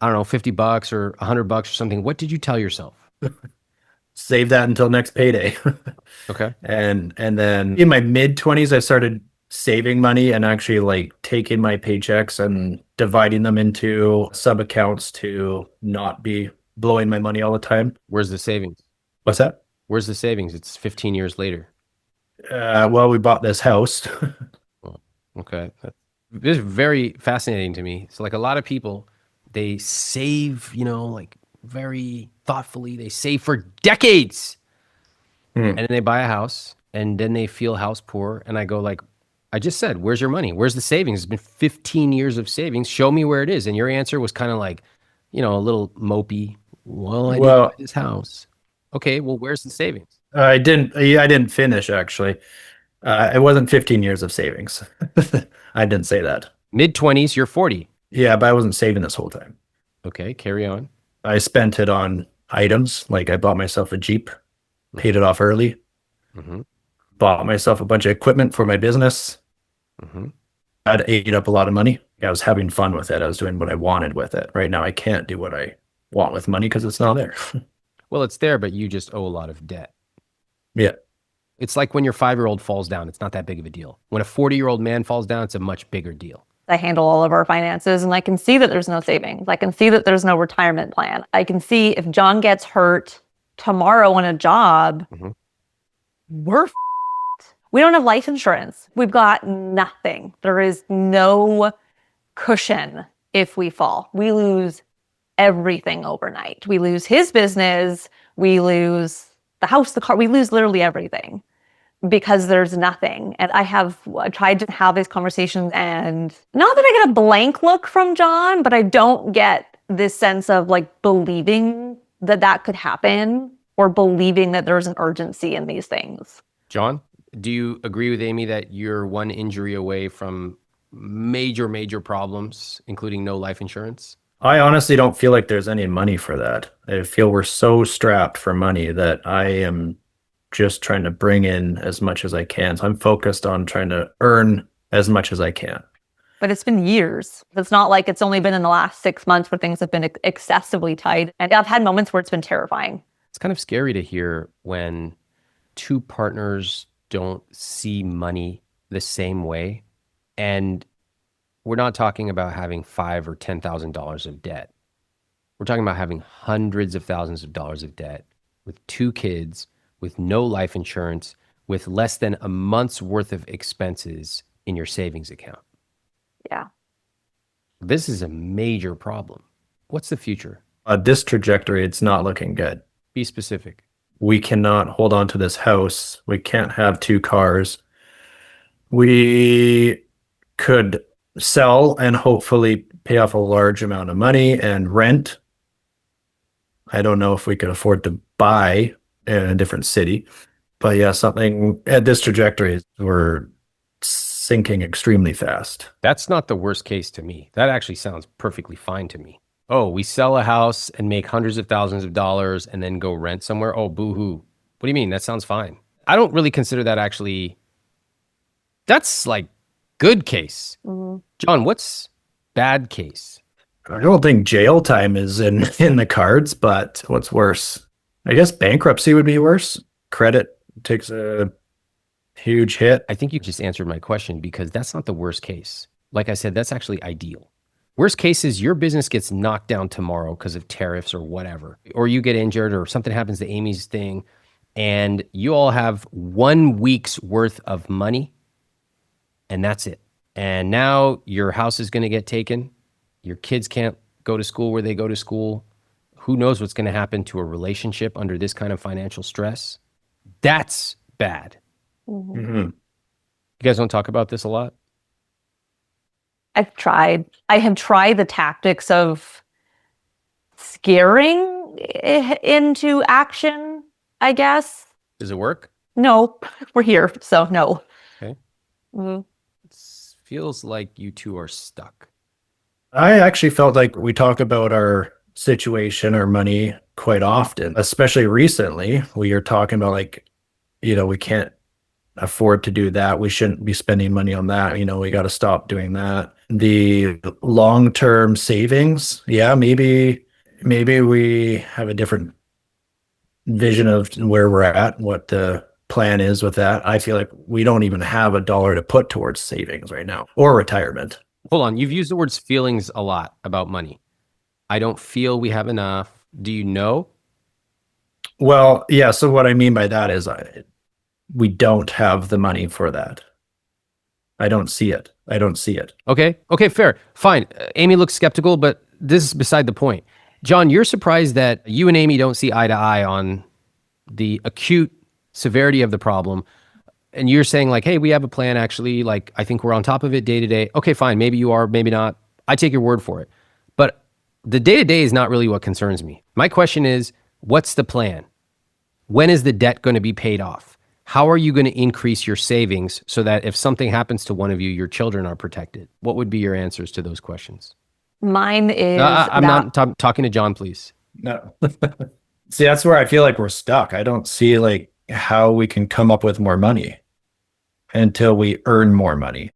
B: I don't know, $50 or $100 or something, what did you tell yourself?
C: save that until next payday.
B: Okay.
C: And then in my mid-20s, I started saving money and actually like taking my paychecks and dividing them into sub accounts to not be blowing my money all the time.
B: Where's the savings?
C: What's that?
B: Where's the savings? It's 15 years later.
C: Well, we bought this house.
B: Oh, okay. This is very fascinating to me. So like a lot of people, they save, like very thoughtfully. They save for decades. And then they buy a house and then they feel house poor. And I go like, I just said, where's your money? Where's the savings? It's been 15 years of savings. Show me where it is. And your answer was kind of like, a little mopey. Well, I didn't buy this house. Okay, well, where's the savings?
C: I didn't finish actually. It wasn't 15 years of savings. I didn't say that.
B: Mid-20s, you're 40.
C: Yeah, but I wasn't saving this whole time.
B: Okay, carry on.
C: I spent it on items. Like I bought myself a Jeep, paid it off early, bought myself a bunch of equipment for my business. I'd ate up a lot of money. I was having fun with it. I was doing what I wanted with it. Right now, I can't do what I want with money because it's not there.
B: Well, it's there, but you just owe a lot of debt.
C: Yeah.
B: It's like when your 5-year-old falls down, it's not that big of a deal. When a 40-year-old man falls down, it's a much bigger deal.
A: I handle all of our finances and I can see that there's no savings. I can see that there's no retirement plan. I can see if John gets hurt tomorrow on a job, we're f***ed. We don't have life insurance. We've got nothing. There is no cushion if we fall. We lose everything overnight. We lose his business. We lose the house, the car. We lose literally everything because there's nothing. And I tried to have these conversations, and not that I get a blank look from John, but I don't get this sense of like believing that could happen or believing that there's an urgency in these things.
B: John, do you agree with Amy that you're one injury away from major, major problems, including no life insurance?
C: I honestly don't feel like there's any money for that. I feel we're so strapped for money that I am just trying to bring in as much as I can. So I'm focused on trying to earn as much as I can.
A: But it's been years. It's not like it's only been in the last 6 months where things have been excessively tight. And I've had moments where it's been terrifying.
B: It's kind of scary to hear when two partners don't see money the same way. And we're not talking about having $5,000 or $10,000 of debt. We're talking about having hundreds of thousands of dollars of debt with 2 kids, with no life insurance, with less than a month's worth of expenses in your savings account.
A: Yeah.
B: This is a major problem. What's the future?
C: This trajectory, it's not looking good.
B: Be specific.
C: We cannot hold on to this house. We can't have 2 cars. We could sell and hopefully pay off a large amount of money and rent. I don't know if we could afford to buy in a different city, but yeah, something at this trajectory, we're sinking extremely fast.
B: That's not the worst case to me. That actually sounds perfectly fine to me. Oh, we sell a house and make hundreds of thousands of dollars and then go rent somewhere. Oh, boo-hoo. What do you mean? That sounds fine. I don't really consider that actually, that's like good case. John, what's bad case?
C: I don't think jail time is in the cards, but what's worse? I guess bankruptcy would be worse. Credit takes a huge hit.
B: I think you just answered my question because that's not the worst case. Like I said, that's actually ideal. Worst case is your business gets knocked down tomorrow because of tariffs or whatever, or you get injured or something happens to Amy's thing, and you all have 1 week's worth of money, and that's it. And now your house is going to get taken. Your kids can't go to school where they go to school. Who knows what's going to happen to a relationship under this kind of financial stress? That's bad. You guys don't talk about this a lot?
A: I've tried. I have tried the tactics of scaring into action, I guess.
B: Does it work?
A: No, we're here, so no.
B: Okay. It feels like you two are stuck.
C: I actually felt like we talk about our situation, our money quite often, especially recently. We are talking about like, we can't afford to do that. We shouldn't be spending money on that. We got to stop doing that. The long-term savings, yeah, maybe we have a different vision of where we're at, what the plan is with that, I feel like we don't even have a dollar to put towards savings right now or retirement.
B: Hold on. You've used the words feelings a lot about money. I don't feel we have enough. Do you know?
C: Well, yeah. So what I mean by that is we don't have the money for that. I don't see it. I don't see it.
B: Okay. Okay, fair. Fine. Amy looks skeptical, but this is beside the point. John, you're surprised that you and Amy don't see eye to eye on the acute severity of the problem. And you're saying like, hey, we have a plan actually. Like, I think we're on top of it day to day. Okay, fine. Maybe you are, maybe not. I take your word for it. But the day to day is not really what concerns me. My question is, what's the plan? When is the debt going to be paid off? How are you going to increase your savings so that if something happens to one of you, your children are protected? What would be your answers to those questions?
A: Mine is
B: I'm not talking to John, please.
C: No. See, that's where I feel like we're stuck. I don't see like how we can come up with more money until we earn more money.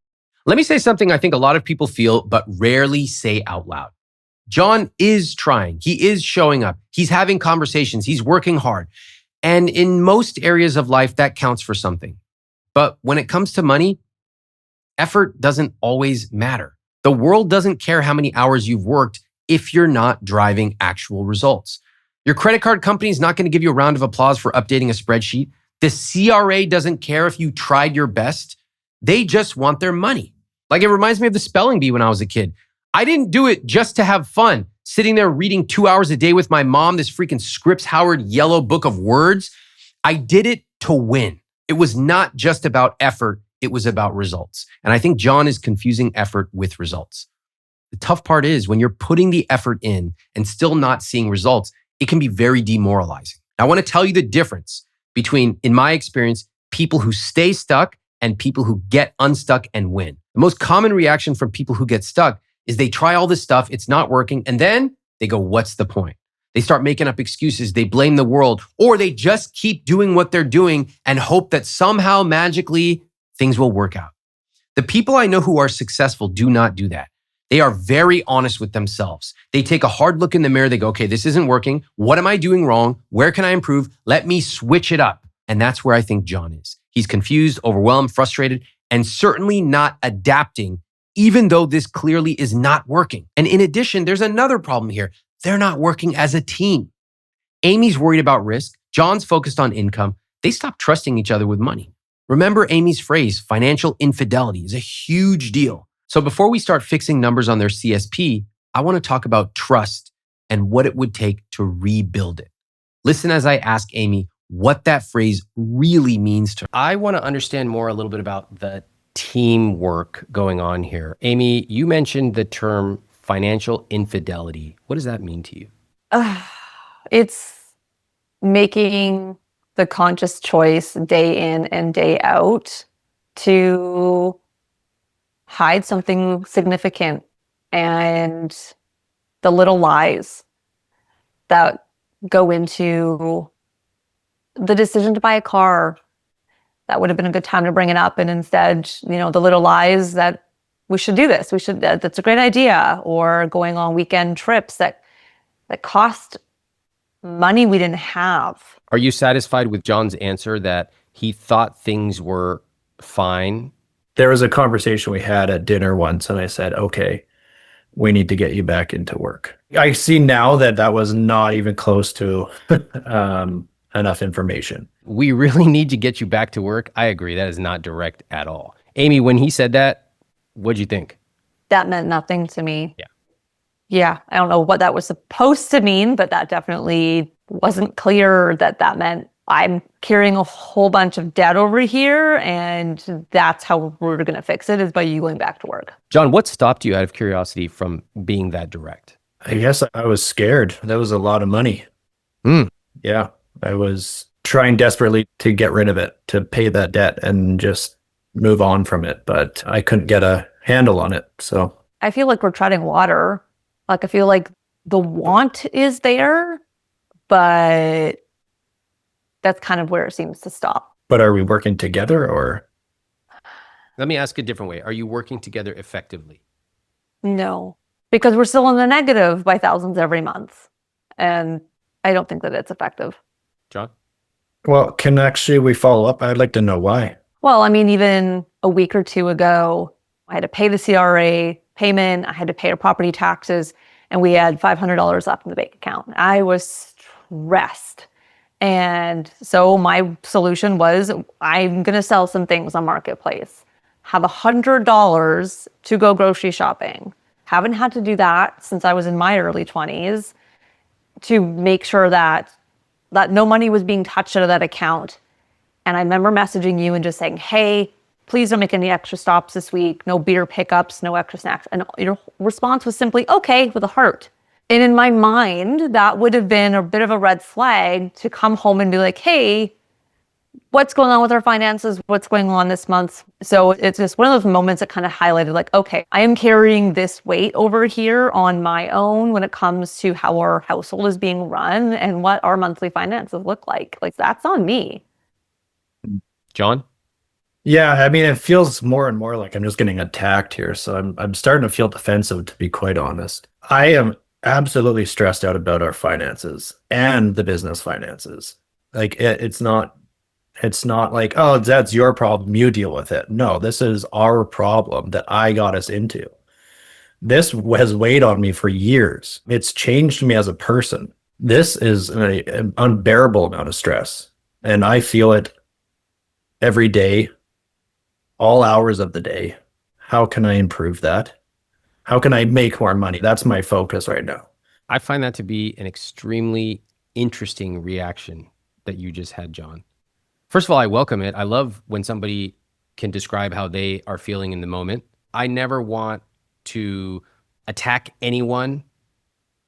B: Let me say something I think a lot of people feel, but rarely say out loud. John is trying. He is showing up. He's having conversations. He's working hard. And in most areas of life, that counts for something. But when it comes to money, effort doesn't always matter. The world doesn't care how many hours you've worked if you're not driving actual results. Your credit card company is not going to give you a round of applause for updating a spreadsheet. The CRA doesn't care if you tried your best. They just want their money. Like, it reminds me of the spelling bee when I was a kid. I didn't do it just to have fun, sitting there reading 2 hours a day with my mom, this freaking Scripps Howard yellow book of words. I did it to win. It was not just about effort. It was about results. And I think John is confusing effort with results. The tough part is when you're putting the effort in and still not seeing results, it can be very demoralizing. I want to tell you the difference between, in my experience, people who stay stuck and people who get unstuck and win. The most common reaction from people who get stuck is they try all this stuff, it's not working, and then they go, what's the point? They start making up excuses, they blame the world, or they just keep doing what they're doing and hope that somehow magically things will work out. The people I know who are successful do not do that. They are very honest with themselves. They take a hard look in the mirror. They go, okay, this isn't working. What am I doing wrong? Where can I improve? Let me switch it up. And that's where I think John is. He's confused, overwhelmed, frustrated, and certainly not adapting, even though this clearly is not working. And in addition, there's another problem here. They're not working as a team. Amy's worried about risk. John's focused on income. They stopped trusting each other with money. Remember Amy's phrase, financial infidelity is a huge deal. So before we start fixing numbers on their CSP, I want to talk about trust and what it would take to rebuild it. Listen as I ask Amy what that phrase really means to her. I want to understand more a little bit about the teamwork going on here. Amy, you mentioned the term financial infidelity. What does that mean to you?
A: It's making the conscious choice day in and day out to hide something significant, and the little lies that go into the decision to buy a car. That would have been a good time to bring it up. And instead, the little lies that we should do this. That's a great idea. Or going on weekend trips that cost money we didn't have.
B: Are you satisfied with John's answer that he thought things were fine?
C: There was a conversation we had at dinner once, and I said, okay, we need to get you back into work. I see now that was not even close to enough information.
B: We really need to get you back to work. I agree. That is not direct at all. Amy, when he said that, what'd you think?
A: That meant nothing to me.
B: Yeah.
A: Yeah, I don't know what that was supposed to mean, but that definitely wasn't clear that meant I'm carrying a whole bunch of debt over here, and that's how we're going to fix it, is by you going back to work.
B: John, what stopped you out of curiosity from being that direct?
C: I guess I was scared. That was a lot of money. Yeah, I was trying desperately to get rid of it, to pay that debt and just move on from it, but I couldn't get a handle on it. So
A: I feel like we're treading water. Like, I feel like the want is there, but that's kind of where it seems to stop.
C: But are we working together, or?
B: Let me ask a different way. Are you working together effectively?
A: No, because we're still in the negative by thousands every month. And I don't think that it's effective.
B: John?
C: Well, can actually we follow up? I'd like to know why.
A: Well, I mean, even a week or two ago, I had to pay the CRA payment, I had to pay our property taxes, and we had $500 left in the bank account. I was stressed. And so my solution was I'm going to sell some things on Marketplace, have $100 to go grocery shopping. Haven't had to do that since I was in my early 20s to make sure that no money was being touched out of that account. And I remember messaging you and just saying, hey, please don't make any extra stops this week. No beer pickups, no extra snacks. And your response was simply, okay, with a heart. And in my mind, that would have been a bit of a red flag to come home and be like, hey, what's going on with our finances? What's going on this month? So it's just one of those moments that kind of highlighted like, okay, I am carrying this weight over here on my own when it comes to how our household is being run and what our monthly finances look like. Like, that's on me.
B: John?
C: Yeah, I mean, it feels more and more like I'm just getting attacked here. So I'm starting to feel defensive, to be quite honest. I am absolutely stressed out about our finances and the business finances. Like it's not like, oh, that's your problem, you deal with it. No, this is our problem that I got us into. This has weighed on me for years. It's changed me as a person. This is an unbearable amount of stress, and I feel it every day, all hours of the day. How can I improve that? How can I make more money? That's my focus right now.
B: I find that to be an extremely interesting reaction that you just had, John. First of all, I welcome it. I love when somebody can describe how they are feeling in the moment. I never want to attack anyone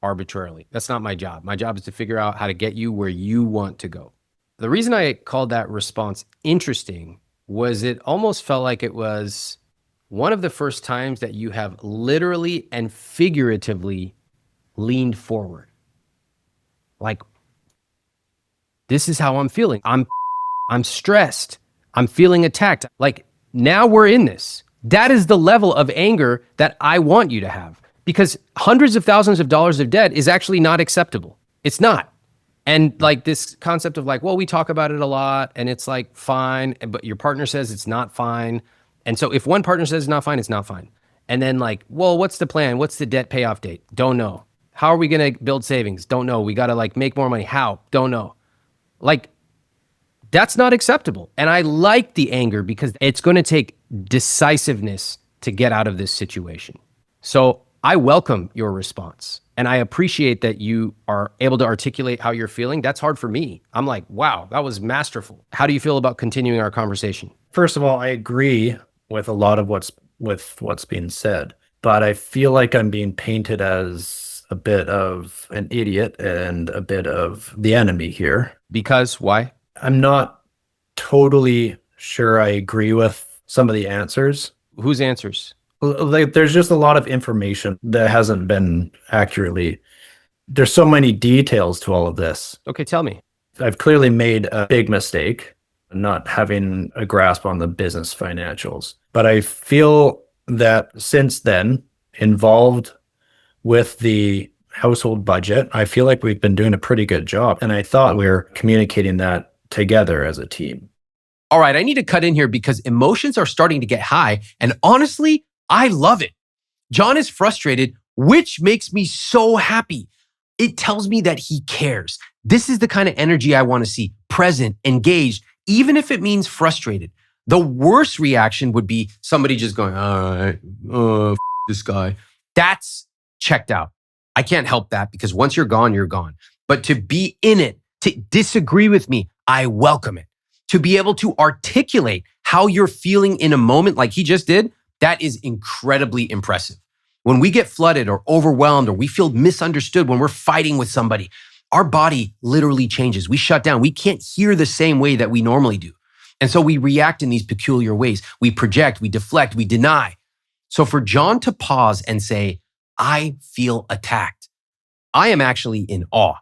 B: arbitrarily. That's not my job. My job is to figure out how to get you where you want to go. The reason I called that response interesting was it almost felt like it was one of the first times that you have literally and figuratively leaned forward. Like, this is how I'm feeling. I'm stressed. I'm feeling attacked. Like, now we're in this. That is the level of anger that I want you to have, because hundreds of thousands of dollars of debt is actually not acceptable. It's not. And like this concept of like, well, we talk about it a lot and it's like fine, but your partner says it's not fine. And so if one partner says it's not fine, it's not fine. And then like, well, what's the plan? What's the debt payoff date? Don't know. How are we going to build savings? Don't know. We got to like make more money. How? Don't know. Like, that's not acceptable. And I like the anger because it's going to take decisiveness to get out of this situation. So I welcome your response. And I appreciate that you are able to articulate how you're feeling. That's hard for me. I'm like, wow, that was masterful. How do you feel about continuing our conversation?
C: First of all, I agree with a lot of what's being said, but I feel like I'm being painted as a bit of an idiot and a bit of the enemy here.
B: Because why?
C: I'm not totally sure I agree with some of the answers.
B: Whose answers?
C: Like, there's just a lot of information that hasn't been accurately. There's so many details to all of this.
B: Okay, tell me.
C: I've clearly made a big mistake not having a grasp on the business financials. But I feel that since then, involved with the household budget, I feel like we've been doing a pretty good job. And I thought we were communicating that together as a team.
B: All right, I need to cut in here because emotions are starting to get high. And honestly, I love it. John is frustrated, which makes me so happy. It tells me that he cares. This is the kind of energy I want to see, present, engaged, even if it means frustrated. The worst reaction would be somebody just going, all right, this guy. That's checked out. I can't help that because once you're gone, you're gone. But to be in it, to disagree with me, I welcome it. To be able to articulate how you're feeling in a moment like he just did, that is incredibly impressive. When we get flooded or overwhelmed or we feel misunderstood when we're fighting with somebody, our body literally changes. We shut down. We can't hear the same way that we normally do. And so we react in these peculiar ways. We project, we deflect, we deny. So for John to pause and say, I feel attacked, I am actually in awe.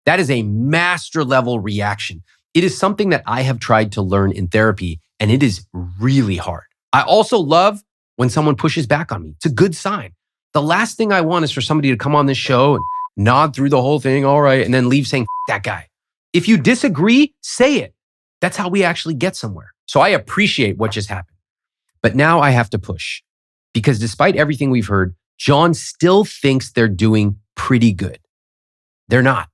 B: That is a master level reaction. It is something that I have tried to learn in therapy, and it is really hard. I also love when someone pushes back on me. It's a good sign. The last thing I want is for somebody to come on this show and nod through the whole thing, all right, and then leave saying, that guy. If you disagree, say it. That's how we actually get somewhere. So I appreciate what just happened. But now I have to push because despite everything we've heard, John still thinks they're doing pretty good. They're not.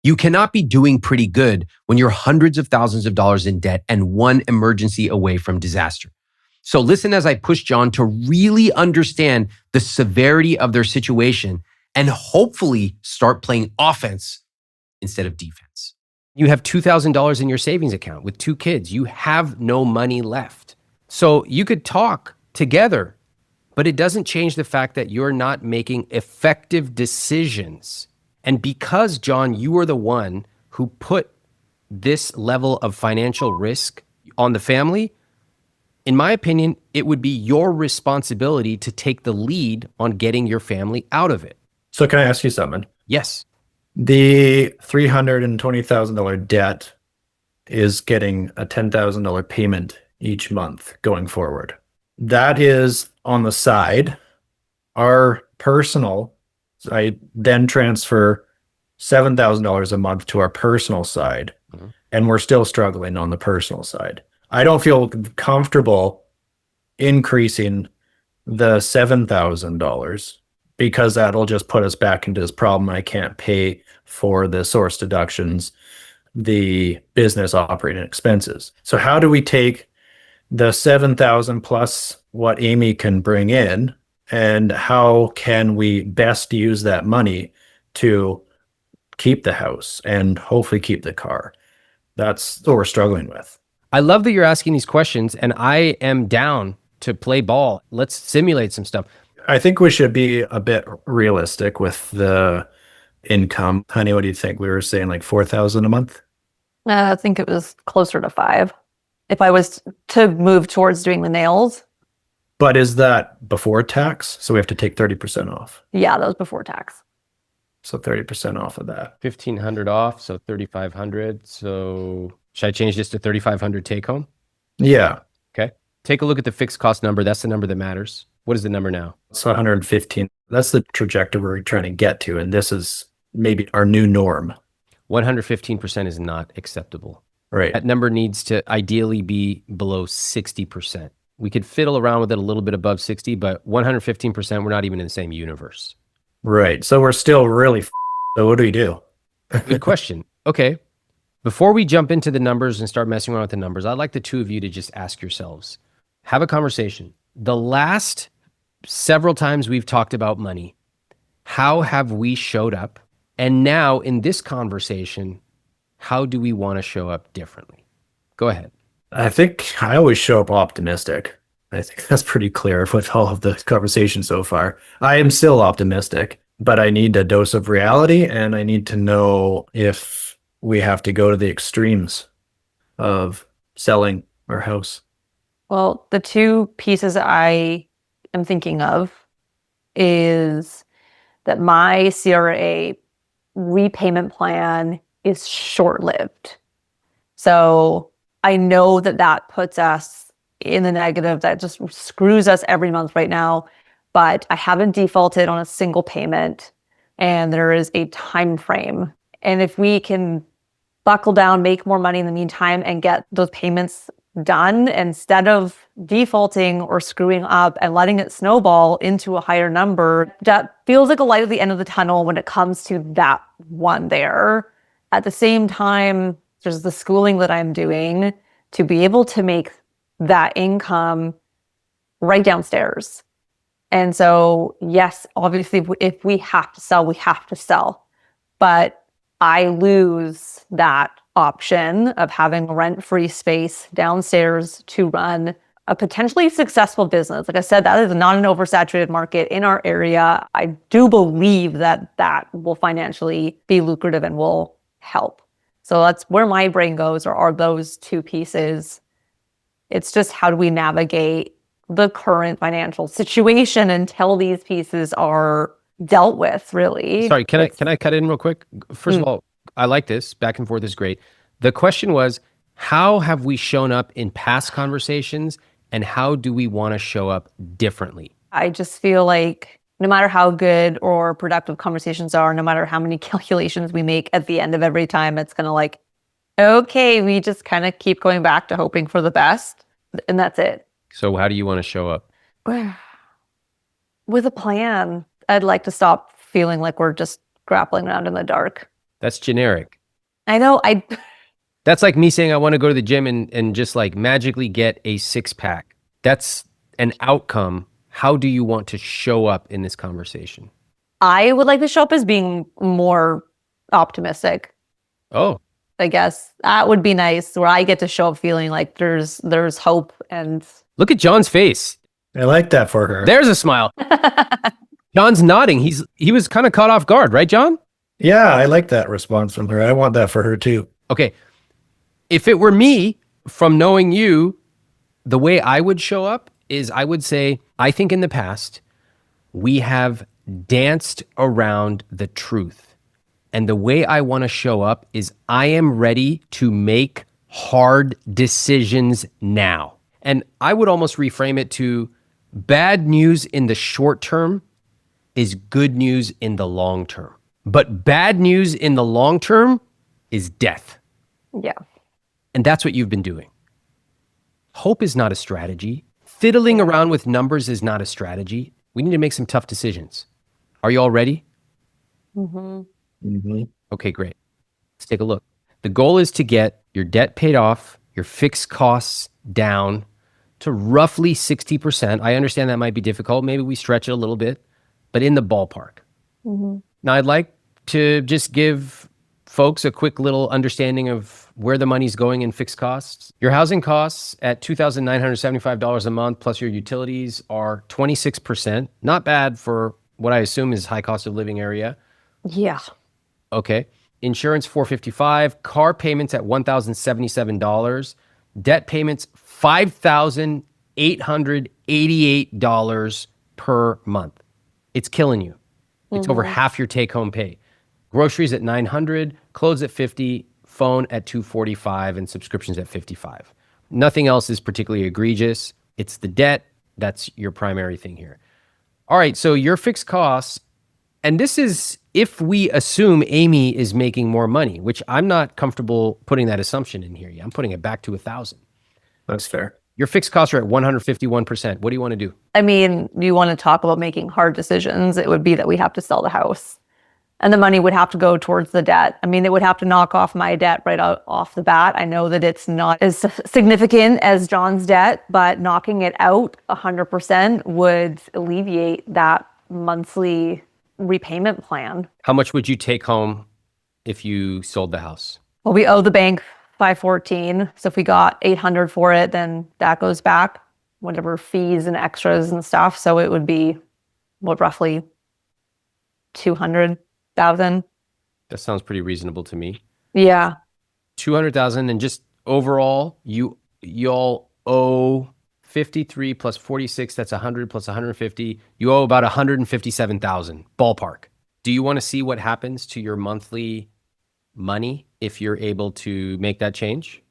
B: You cannot be doing pretty good when you're hundreds of thousands of dollars in debt and one emergency away from disaster. So listen as I push John to really understand the severity of their situation and hopefully start playing offense instead of defense. You have $2,000 in your savings account with 2 kids. You have no money left. So you could talk together, but it doesn't change the fact that you're not making effective decisions. And because, John, you are the one who put this level of financial risk on the family, in my opinion, it would be your responsibility to take the lead on getting your family out of it.
C: So can I ask you something?
B: Yes.
C: The $320,000 debt is getting a $10,000 payment each month going forward. That is on the side. Our personal, I then transfer $7,000 a month to our personal side, and we're still struggling on the personal side. I don't feel comfortable increasing the $7,000 because that'll just put us back into this problem. I can't pay for the source deductions, the business operating expenses. So how do we take the 7,000 plus what Amy can bring in, and how can we best use that money to keep the house and hopefully keep the car? That's what we're struggling with.
B: I love that you're asking these questions, and I am down to play ball. Let's simulate some stuff.
C: I think we should be a bit realistic with the income. Honey, what do you think? We were saying like 4,000 a month?
A: I think it was closer to 5. If I was to move towards doing the nails,
C: But is that before tax? So we have to take 30% off.
A: yeah, that was before tax.
C: So 30% off of that.
B: 1,500 off, so 3,500. So should I change this to 3,500 take home?
C: Yeah.
B: Okay. Take a look at the fixed cost number. That's the number that matters. What is the number now?
C: So 115. That's the trajectory we're trying to get to. And this is maybe our new norm.
B: 115% is not acceptable.
C: Right.
B: That number needs to ideally be below 60%. We could fiddle around with it a little bit above 60, but 115%, we're not even in the same universe.
C: Right. So we're still really so what do we do?
B: Good question. Okay. Before we jump into the numbers and start messing around with the numbers, I'd like the two of you to just ask yourselves, have a conversation. The last several times we've talked about money, how have we showed up? And now in this conversation, how do we want to show up differently? Go ahead.
C: I think I always show up optimistic. I think that's pretty clear with all of the conversation so far. I am still optimistic, but I need a dose of reality, and I need to know if we have to go to the extremes of selling our house.
A: Well, the two pieces I am thinking of is that my CRA repayment plan is short-lived. So I know that that puts us in the negative. That just screws us every month right now. But I haven't defaulted on a single payment, and there is a time frame. And if we can buckle down, make more money in the meantime, and get those payments done instead of defaulting or screwing up and letting it snowball into a higher number, that feels like a light at the end of the tunnel when it comes to that one there. At the same time, there's the schooling that I'm doing to be able to make that income right downstairs. And so, yes, obviously, if we have to sell, we have to sell. But I lose that option of having rent-free space downstairs to run a potentially successful business. Like I said, that is not an oversaturated market in our area. I do believe that that will financially be lucrative and will help. So that's where my brain goes, or are those two pieces. It's just how do we navigate the current financial situation until these pieces are dealt with, really.
B: Sorry, can I cut in real quick? First of all, I like this. Back and forth is great. The question was, how have we shown up in past conversations, and how do we want to show up differently?
A: I just feel like no matter how good or productive conversations are, no matter how many calculations we make at the end of every time, it's going to like Okay, we just kind of keep going back to hoping for the best, and that's it.
B: So how do you want to show up?
A: With a plan. I'd like to stop feeling like we're just grappling around in the dark.
B: That's generic.
A: I know
B: That's like me saying I want to go to the gym and just like magically get a 6-pack. That's an outcome. How do you want to show up in this conversation?
A: I would like to show up as being more optimistic.
B: Oh,
A: I guess that would be nice, where I get to show up feeling like there's hope and
B: look at John's face.
C: I like that for her.
B: There's a smile. John's nodding. He was kind of caught off guard, right, John?
C: Yeah, I like that response from her. I want that for her too.
B: Okay. If it were me, from knowing you, the way I would show up is I would say, I think in the past, we have danced around the truth. And the way I want to show up is I am ready to make hard decisions now. And I would almost reframe it to bad news in the short term is good news in the long term. But bad news in the long term is death.
A: yeah.
B: And that's what you've been doing. Hope is not a strategy. Fiddling around with numbers is not a strategy. We need to make some tough decisions. Are you all ready? Okay, great. Let's take a look. The goal is to get your debt paid off, your fixed costs down to roughly 60%. I understand that might be difficult. Maybe we stretch it a little bit, but in the ballpark. Now, I'd like to just give folks a quick little understanding of where the money's going in fixed costs. Your housing costs at $2,975 a month plus your utilities are 26%. Not bad for what I assume is high cost of living area.
A: Yeah.
B: Okay. Insurance $455, car payments at $1,077, debt payments $5,888 per month. It's killing you. It's over half your take-home pay. Groceries at $900, clothes at $50, phone at $245, and subscriptions at $55. Nothing else is particularly egregious. It's the debt. That's your primary thing here. All right, so your fixed costs, and this is if we assume Amy is making more money, which I'm not comfortable putting that assumption in here. I'm putting it back to 1,000.
C: That's fair.
B: Your fixed costs are at 151%. What do you want to do?
A: I mean, you want to talk about making hard decisions, it would be that we have to sell the house. And the money would have to go towards the debt. I mean, it would have to knock off my debt right out off the bat. I know that it's not as significant as John's debt, but knocking it out 100% would alleviate that monthly repayment plan.
B: How much would you take home if you sold the house?
A: Well, we owe the bank $514. So if we got $800 for it, then that goes back, whatever fees and extras and stuff. So it would be, what, roughly $200,000.
B: That sounds pretty reasonable to me.
A: Yeah.
B: 200,000, and just overall, y'all owe 53 plus 46. That's 100 plus 150. You owe about 157,000 ballpark. Do you want to see what happens to your monthly money if you're able to make that change?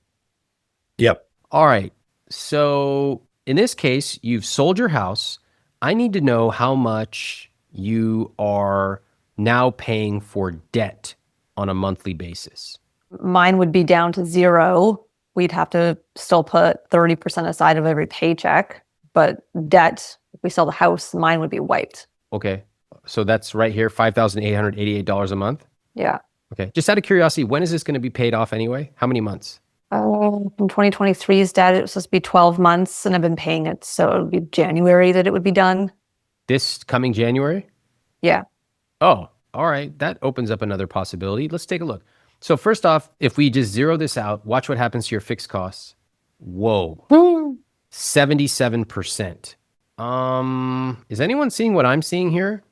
C: Yep.
B: All right. So in this case, you've sold your house. I need to know how much you are now paying for debt on a monthly basis.
A: Mine would be down to zero. We'd have to still put 30% aside of every paycheck. But debt, if we sell the house, mine would be wiped.
B: Okay. So that's right here, $5,888 a month.
A: Yeah.
B: Okay. Just out of curiosity, when is this going to be paid off anyway? How many months?
A: From 2023's debt, it was supposed to be 12 months, and I've been paying it. So it would be January that it would be done.
B: This coming January?
A: Yeah.
B: Oh, all right. That opens up another possibility. Let's take a look. So first off, if we just zero this out, watch what happens to your fixed costs. Whoa. 77%. Is anyone seeing what I'm seeing here?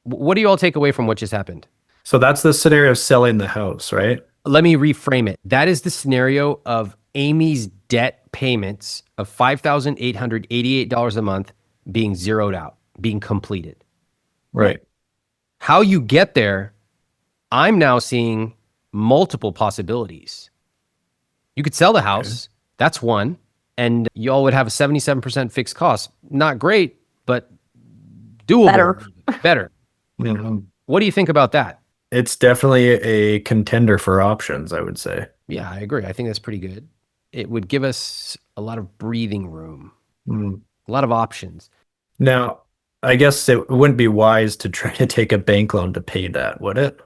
B: What do you all take away from what just happened?
C: So that's the scenario of selling the house, right?
B: Let me reframe it. That is the scenario of Amy's debt payments of $5,888 a month being zeroed out, being completed.
C: Right.
B: How you get there, I'm now seeing multiple possibilities. You could sell the house. Okay. That's one. And y'all would have a 77% fixed cost. Not great, but doable.
A: Better.
B: Better.
C: Mm-hmm.
B: What do you think about that?
C: It's definitely a contender for options, I would say.
B: Yeah, I agree. I think that's pretty good. It would give us a lot of breathing room,
C: Mm.
B: a lot of options.
C: Now, I guess it wouldn't be wise to try to take a bank loan to pay that, would it?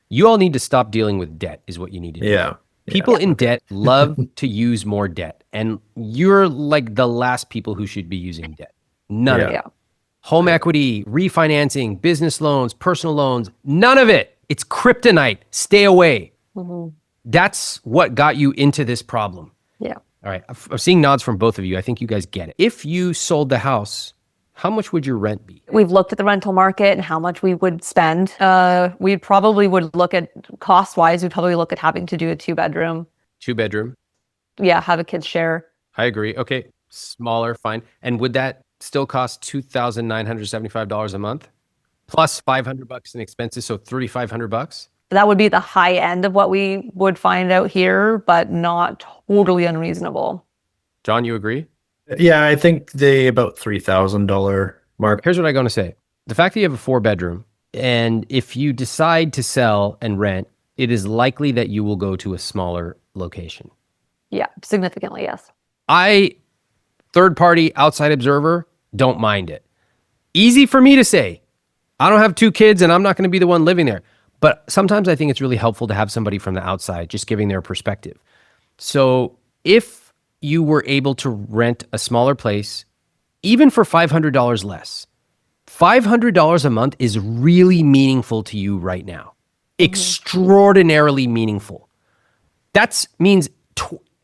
B: You all need to stop dealing with debt is what you need to do.
C: Yeah.
B: People in
C: okay.
B: debt love to use more debt. And you're like the last people who should be using debt. None of
C: Yeah.
B: it. Home equity, refinancing, business loans, personal loans, none of it. It's kryptonite. Stay away.
A: Mhm.
B: That's what got you into this problem.
A: Yeah.
B: All right. I'm seeing nods from both of you. I think you guys get it. If you sold the house, how much would your rent be?
A: We've looked at the rental market and how much we would spend. We probably would look at cost-wise, we'd probably look at having to do a 2-bedroom.
B: 2-bedroom.
A: Yeah, have a kids share.
B: I agree. Okay. Smaller, fine. And would that still cost $2,975 a month? Plus $500 in expenses, so $3,500?
A: That would be the high end of what we would find out here, but not totally unreasonable.
B: John, you agree?
C: Yeah, I think the about $3,000 mark.
B: Here's what I'm going to say. The fact that you have a 4-bedroom, and if you decide to sell and rent, it is likely that you will go to a smaller location.
A: Yeah, significantly, yes.
B: I, third party outside observer, don't mind it. Easy for me to say. I don't have 2 kids and I'm not going to be the one living there. But sometimes I think it's really helpful to have somebody from the outside just giving their perspective. So if you were able to rent a smaller place, even for $500 less, $500 a month is really meaningful to you right now. Extraordinarily meaningful. That means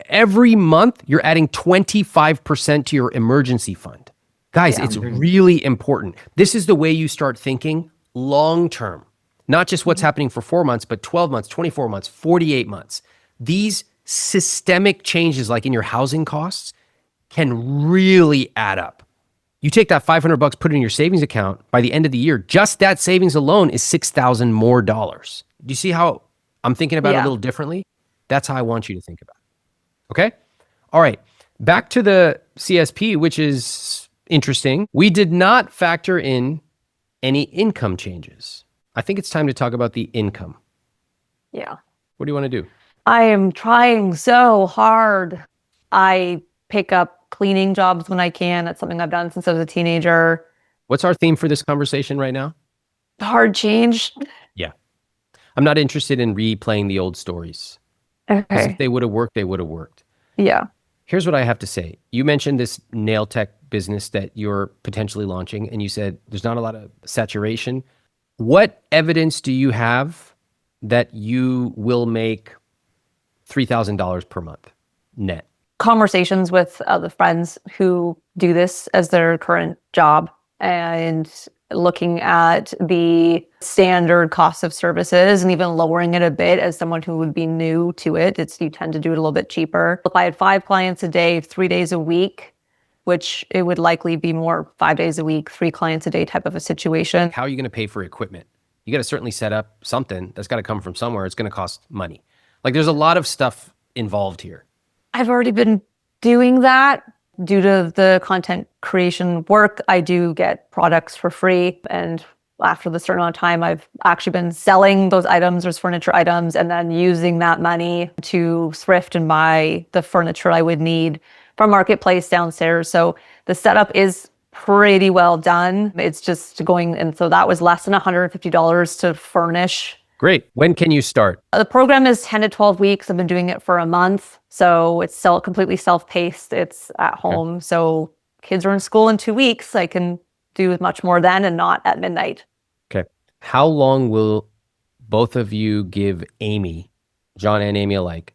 B: every month you're adding 25% to your emergency fund. Guys, it's really important. This is the way you start thinking long term, not just what's happening for 4 months, but 12 months, 24 months, 48 months. These systemic changes, like in your housing costs, can really add up. You take that $500, put it in your savings account. By the end of the year, just that savings alone is $6,000 more. Do you see how I'm thinking about it a little differently? That's how I want you to think about it. Okay? All right. Back to the CSP, which is interesting. We did not factor in any income changes. I think it's time to talk about the income.
A: Yeah.
B: What do you want to do?
A: I am trying so hard. I pick up cleaning jobs when I can. That's something I've done since I was a teenager.
B: What's our theme for this conversation right now?
A: Hard change.
B: Yeah. I'm not interested in replaying the old stories. 'Cause
A: Okay.
B: if they would have worked, they would have worked.
A: Yeah.
B: Here's what I have to say. You mentioned this nail tech business that you're potentially launching, and you said there's not a lot of saturation. What evidence do you have that you will make $3,000 per month net?
A: Conversations with other friends who do this as their current job and looking at the standard cost of services and even lowering it a bit as someone who would be new to it. You tend to do it a little bit cheaper. If I had 5 clients a day, 3 days a week, which it would likely be more 5 days a week, 3 clients a day type of a situation.
B: How are you going to pay for equipment? You got to certainly set up something that's got to come from somewhere. It's going to cost money. Like there's a lot of stuff involved here.
A: I've already been doing that. Due to the content creation work, I do get products for free. And after the certain amount of time, I've actually been selling those items, those furniture items, and then using that money to thrift and buy the furniture I would need from Marketplace downstairs. So the setup is pretty well done. It's just going, and so that was less than $150 to furnish.
B: Great. When can you start?
A: The program is 10 to 12 weeks. I've been doing it for a month. So it's completely self-paced. It's at home. So kids are in school in 2 weeks. I can do much more then and not at midnight.
B: Okay. How long will both of you give Amy, John and Amy alike,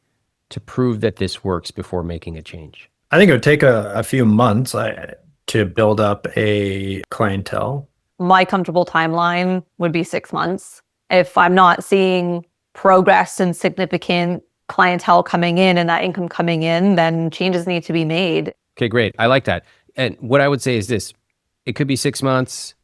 B: to prove that this works before making a change?
C: I think it would take a few months to build up a clientele.
A: My comfortable timeline would be 6 months. If I'm not seeing progress and significant clientele coming in and that income coming in, then changes need to be made.
B: Okay, great. I like that. And what I would say is this. It could be 6 months.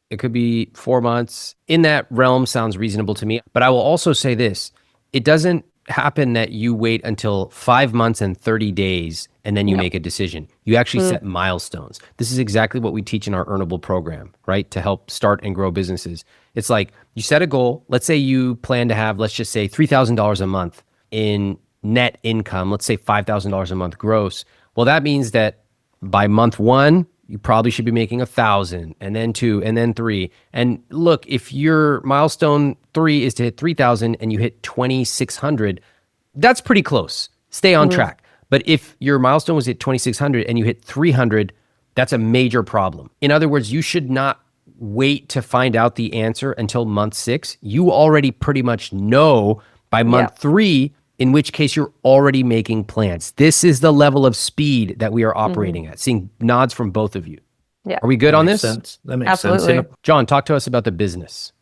B: It could be 4 months. In that realm sounds reasonable to me. But I will also say this. It doesn't happen that you wait until 5 months and 30 days and then you
A: Yep.
B: make a decision. You actually set milestones. This is exactly what we teach in our Earnable program, right? To help start and grow businesses. It's like you set a goal. Let's say you plan to have, let's just say $3,000 a month in net income. Let's say $5,000 a month gross. Well, that means that by month 1, you probably should be making 1,000, and then 2, and then 3. And look, if your milestone 3 is to hit 3,000 and you hit 2,600, that's pretty close. Stay on track. But if your milestone was at 2,600 and you hit 300, that's a major problem. In other words, you should not wait to find out the answer until month 6. You already pretty much know by month 3, in which case you're already making plans. This is the level of speed that we are operating at. Seeing nods from both of you.
A: Yeah.
B: Are we good on this?
C: Sense. That makes
A: Absolutely.
C: sense. Yeah.
B: John, talk to us about the business.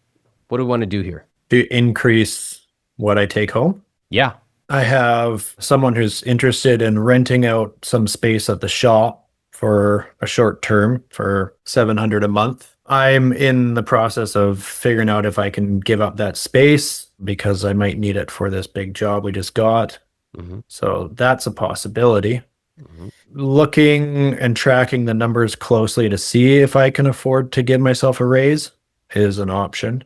B: What do we want to do here?
C: To increase what I take home.
B: Yeah.
C: I have someone who's interested in renting out some space at the shop for a short term for $700 a month. I'm in the process of figuring out if I can give up that space because I might need it for this big job we just got. So that's a possibility. Looking and tracking the numbers closely to see if I can afford to give myself a raise is an option.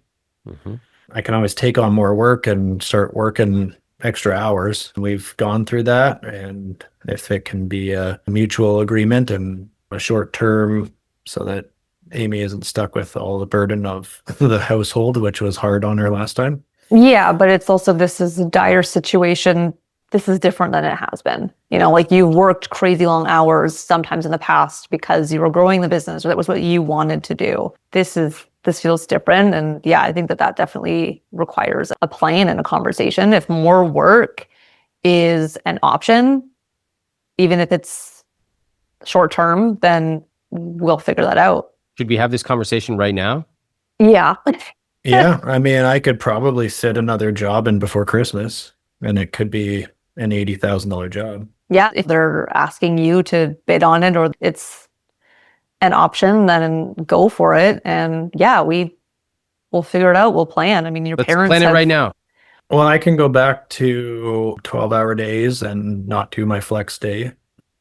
C: I can always take on more work and start working extra hours. We've gone through that, and if it can be a mutual agreement and a short term so that Amy isn't stuck with all the burden of the household, which was hard on her last time.
A: Yeah, but it's also, this is a dire situation. This is different than it has been. You know, like you worked crazy long hours sometimes in the past because you were growing the business or that was what you wanted to do. This feels different. And yeah, I think that definitely requires a plan and a conversation. If more work is an option, even if it's short term, then we'll figure that out.
B: Should we have this conversation right now?
A: Yeah.
C: Yeah, I mean, I could probably sit another job in before Christmas, and it could be an $80,000 job.
A: Yeah. If they're asking you to bid on it or it's an option, then go for it. And yeah, we'll figure it out. We'll plan. I mean, your
B: Let's
A: parents
B: plan it right now.
C: Well, I can go back to 12-hour days and not do my flex day.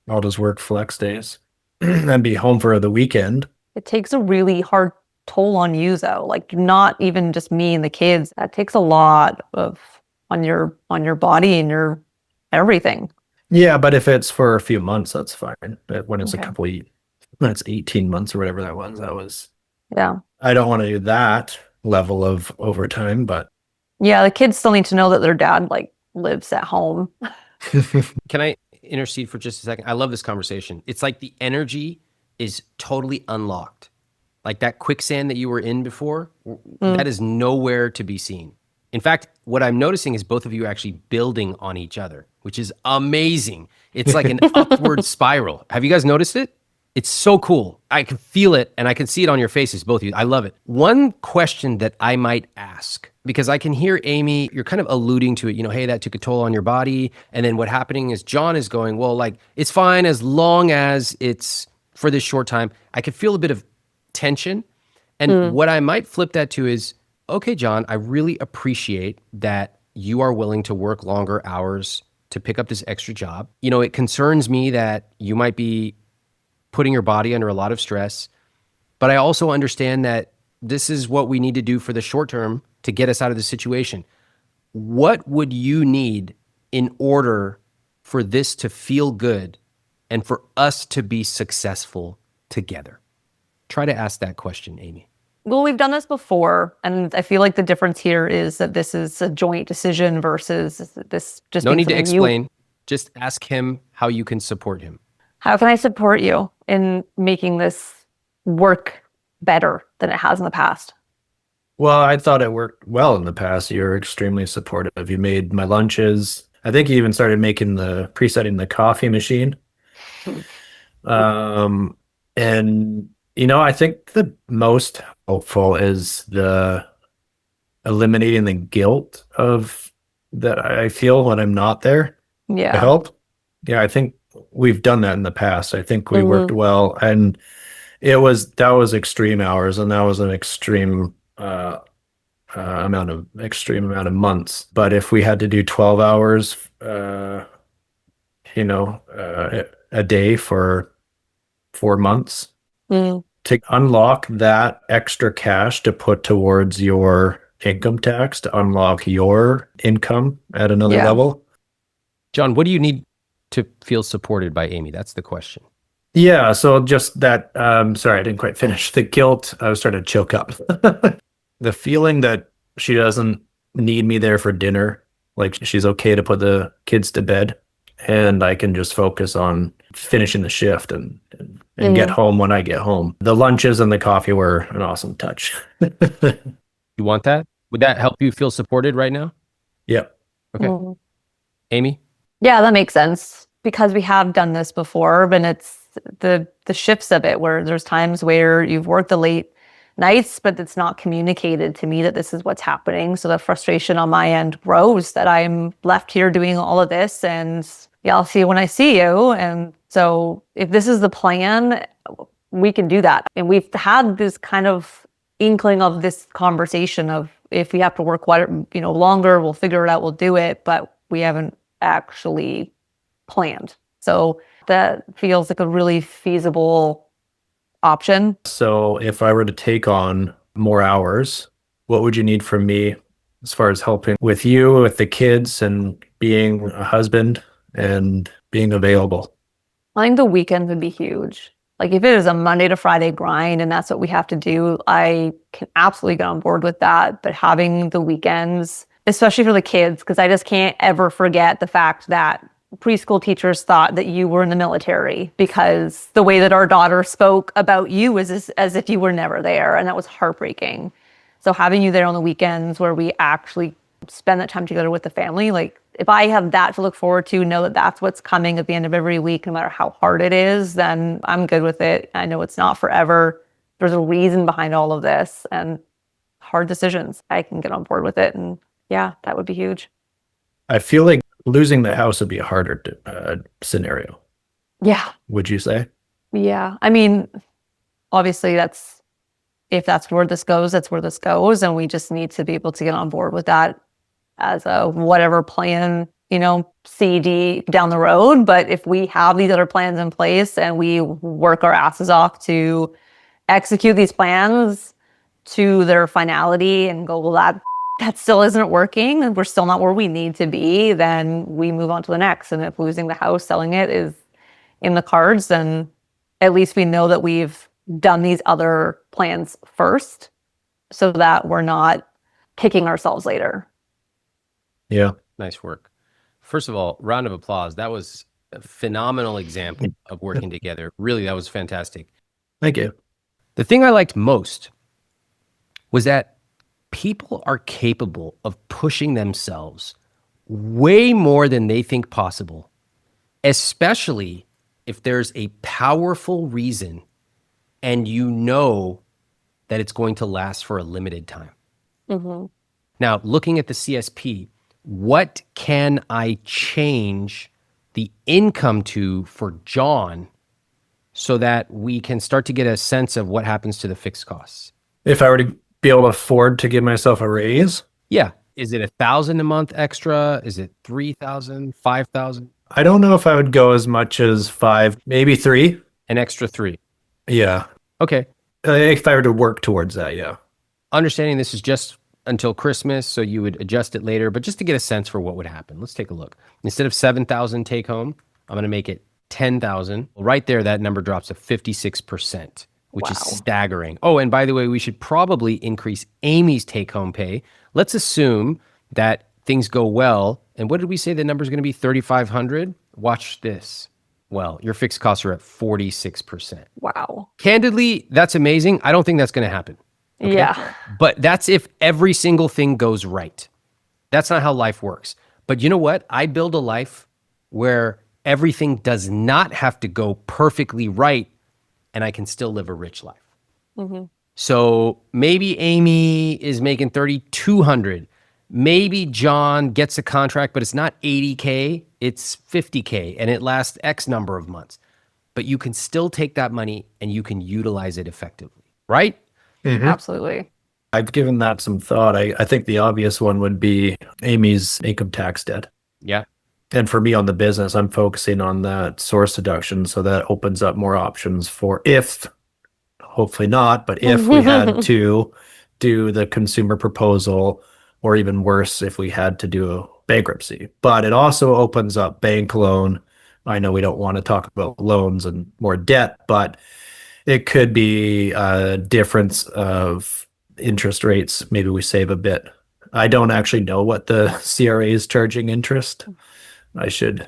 C: I'll just work flex days and be home for the weekend.
A: It takes a really hard toll on you though. Like not even just me and the kids. That takes a lot on your body and your everything.
C: Yeah, but if it's for a few months, that's fine. But when it's a
A: Okay.
C: couple of, that's 18 months or whatever that was.
A: Yeah.
C: I don't want to do that level of overtime, but
A: Yeah, the kids still need to know that their dad like lives at home.
B: Can I intercede for just a second? I love this conversation. It's like the energy is totally unlocked. Like that quicksand that you were in before, that is nowhere to be seen. In fact, what I'm noticing is both of you are actually building on each other, which is amazing. It's like an upward spiral. Have you guys noticed it? It's so cool. I can feel it and I can see it on your faces, both of you. I love it. One question that I might ask, because I can hear Amy, you're kind of alluding to it, you know, hey, that took a toll on your body. And then what happening is John is going, well, like, it's fine as long as it's for this short time. I could feel a bit of tension. And what I might flip that to is, okay, John, I really appreciate that you are willing to work longer hours to pick up this extra job. You know, it concerns me that you might be putting your body under a lot of stress, but I also understand that this is what we need to do for the short term to get us out of the situation. What would you need in order for this to feel good and for us to be successful together? Try to ask that question, Amy.
A: Well, we've done this before, and I feel like the difference here is that this is a joint decision versus this just
B: No
A: being
B: need to
A: something
B: explain. Just ask him how you can support him.
A: How can I support you in making this work better than it has in the past?
C: well, I thought it worked well in the past. You're extremely supportive. You made my lunches. I think you even started presetting the coffee machine. And I think the most helpful is the eliminating the guilt of that I feel when I'm not there to
A: Yeah.
C: help. Yeah, I think we've done that in the past. I think we worked well, and that was extreme hours, and that was an extreme extreme amount of months. But if we had to do 12 hours, a day for 4 months,
A: Mm,
C: to unlock that extra cash to put towards your income tax, to unlock your income at another
A: yeah.
C: level.
B: John, what do you need to feel supported by Amy? That's the question.
C: Yeah, so just that, sorry, I didn't quite finish. The guilt, I was starting to choke up. The feeling that she doesn't need me there for dinner, like she's okay to put the kids to bed, and I can just focus on finishing the shift and get home when I get home. The lunches and the coffee were an awesome touch.
B: You want that? Would that help you feel supported right now?
C: Yeah.
B: Okay.
A: Mm.
B: Amy?
A: Yeah, that makes sense because we have done this before, but it's the shifts of it where there's times where you've worked the late nights, but it's not communicated to me that this is what's happening. So the frustration on my end grows that I'm left here doing all of this and yeah, I'll see you when I see you. And so if this is the plan, we can do that. And we've had this kind of inkling of this conversation of if we have to work longer, we'll figure it out, we'll do it, but we haven't actually planned. So that feels like a really feasible option.
C: So if I were to take on more hours, what would you need from me as far as helping with you, with the kids, and being a husband and being available?
A: I think the weekend would be huge. Like if it is a Monday to Friday grind and that's what we have to do, I can absolutely get on board with that. But having the weekends, especially for the kids, because I just can't ever forget the fact that preschool teachers thought that you were in the military because the way that our daughter spoke about you was as if you were never there. And that was heartbreaking. So having you there on the weekends where we actually spend that time together with the family, like if I have that to look forward to, know that that's what's coming at the end of every week, no matter how hard it is, then I'm good with it. I know it's not forever. There's a reason behind all of this and hard decisions. I can get on board with it. And yeah, that would be huge.
C: I feel like losing the house would be a harder scenario.
A: Yeah.
C: Would you say?
A: Yeah. I mean, obviously if that's where this goes, that's where this goes. And we just need to be able to get on board with that as a whatever plan, CD down the road. But if we have these other plans in place and we work our asses off to execute these plans to their finality and go, well, that still isn't working and we're still not where we need to be, then we move on to the next. And if losing the house, selling it is in the cards, then at least we know that we've done these other plans first so that we're not kicking ourselves later.
C: Yeah.
B: Nice work. First of all, round of applause. That was a phenomenal example of working together. Really, that was fantastic.
C: Thank you.
B: The thing I liked most was that people are capable of pushing themselves way more than they think possible, especially if there's a powerful reason and you know that it's going to last for a limited time.
A: Mm-hmm.
B: Now, looking at the CSP, what can I change the income to for John so that we can start to get a sense of what happens to the fixed costs?
C: If I were to be able to afford to give myself a raise?
B: Yeah. Is it $1,000 a month extra? Is it $3,000, $5,000?
C: I don't know if I would go as much as 5, maybe 3.
B: An extra 3.
C: Yeah.
B: Okay.
C: If I were to work towards that, yeah.
B: Understanding this is just until Christmas, so you would adjust it later, but just to get a sense for what would happen. Let's take a look. Instead of 7,000 take home, I'm going to make it 10,000. Right there, that number drops to 56%, which is staggering. Oh, and by the way, we should probably increase Amy's take home pay. Let's assume that things go well. And what did we say the number is going to be? 3,500? Watch this. Well, your fixed costs are at 46%.
A: Wow.
B: Candidly, that's amazing. I don't think that's going to happen. Okay?
A: Yeah.
B: But that's if every single thing goes right. That's not how life works. But you know what? I build a life where everything does not have to go perfectly right and I can still live a rich life.
A: Mm-hmm.
B: So maybe Amy is making 3,200. Maybe John gets a contract, but it's not 80K, it's 50K and it lasts X number of months. But you can still take that money and you can utilize it effectively, right?
C: Mm-hmm.
A: Absolutely.
C: I've given that some thought. I think the obvious one would be Amy's income tax debt.
B: Yeah.
C: And for me on the business, I'm focusing on that source deduction. So that opens up more options for if, hopefully not, but if we had to do the consumer proposal, or even worse, if we had to do a bankruptcy. But it also opens up bank loan. I know we don't want to talk about loans and more debt, but it could be a difference of interest rates. Maybe we save a bit. I don't actually know what the CRA is charging interest. I should,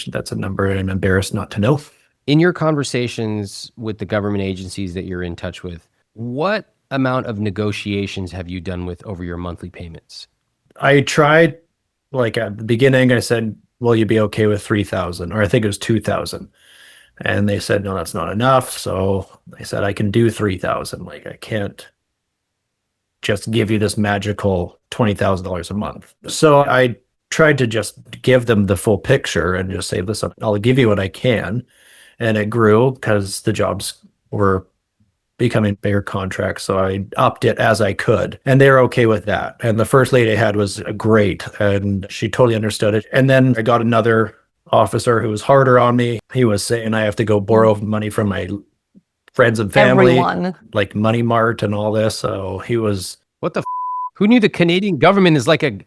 C: that's a number I'm embarrassed not to know.
B: In your conversations with the government agencies that you're in touch with, what amount of negotiations have you done with over your monthly payments?
C: I tried, like at the beginning, I said, will you be okay with 3,000? Or I think it was 2,000. And they said, no, that's not enough. So I said, I can do 3,000. Like, I can't just give you this magical $20,000 a month. So I tried to just give them the full picture and just say, listen, I'll give you what I can. And it grew because the jobs were becoming bigger contracts. So I upped it as I could. And they were okay with that. And the first lady I had was great. And she totally understood it. And then I got another officer who was harder on me. He was saying I have to go borrow money from my friends and family,
A: Everyone.
C: like Money Mart and all this. So he was.
B: What the Who knew the Canadian government is like a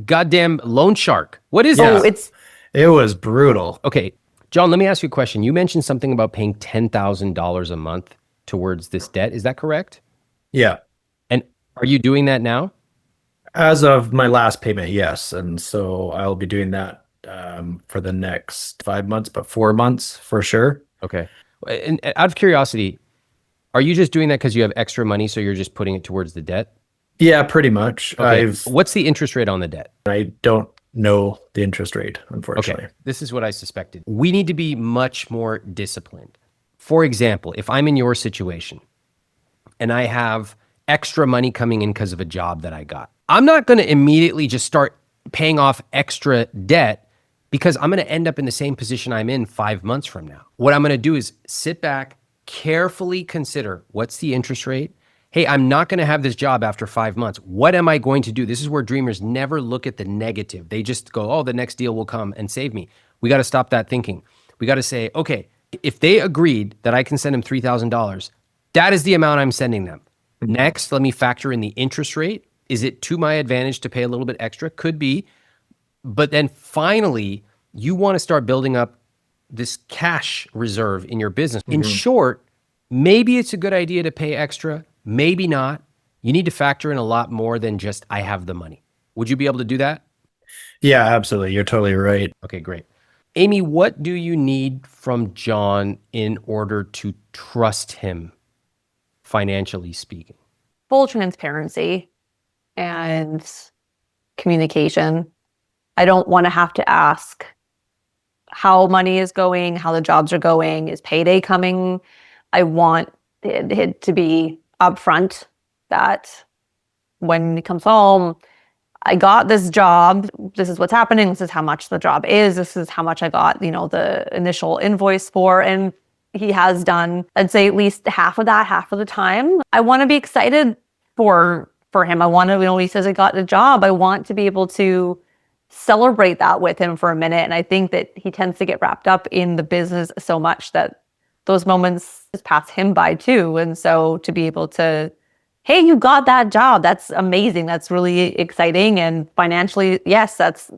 B: goddamn loan shark? What is
C: Yeah.
B: this?
C: It was brutal.
B: Okay, John, let me ask you a question. You mentioned something about paying $10,000 a month towards this debt. Is that correct?
C: Yeah.
B: And are you doing that now?
C: As of my last payment, yes. And so I'll be doing that for the next 5 months, but 4 months for sure.
B: Okay. And out of curiosity, are you just doing that because you have extra money, so you're just putting it towards the debt?
C: Yeah, pretty much.
B: Okay. What's the interest rate on the debt?
C: I don't know the interest rate, unfortunately.
B: Okay. This is what I suspected. We need to be much more disciplined. For example, if I'm in your situation and I have extra money coming in because of a job that I got, I'm not going to immediately just start paying off extra debt because I'm going to end up in the same position I'm in 5 months from now. What I'm going to do is sit back, carefully consider what's the interest rate. Hey, I'm not going to have this job after 5 months. What am I going to do? This is where dreamers never look at the negative. They just go, oh, the next deal will come and save me. We got to stop that thinking. We got to say, okay, if they agreed that I can send them $3,000, that is the amount I'm sending them. Next, let me factor in the interest rate. Is it to my advantage to pay a little bit extra? Could be. But then finally, you want to start building up this cash reserve in your business. In short, maybe it's a good idea to pay extra, maybe not. You need to factor in a lot more than just, I have the money. Would you be able to do that?
C: Yeah, absolutely. You're totally right.
B: Okay, great. Amy, what do you need from John in order to trust him, financially speaking?
A: Full transparency and communication. I don't want to have to ask how money is going, how the jobs are going, is payday coming? I want it to be upfront that when he comes home, I got this job, this is what's happening, this is how much the job is, this is how much I got, the initial invoice for. And he has done, I'd say at least half of that, half of the time. I want to be excited for him. I want to, he says I got a job. I want to be able to celebrate that with him for a minute. And I think that he tends to get wrapped up in the business so much that those moments just pass him by too. And so to be able to, hey, you got that job. That's amazing. That's really exciting. And financially, yes, that's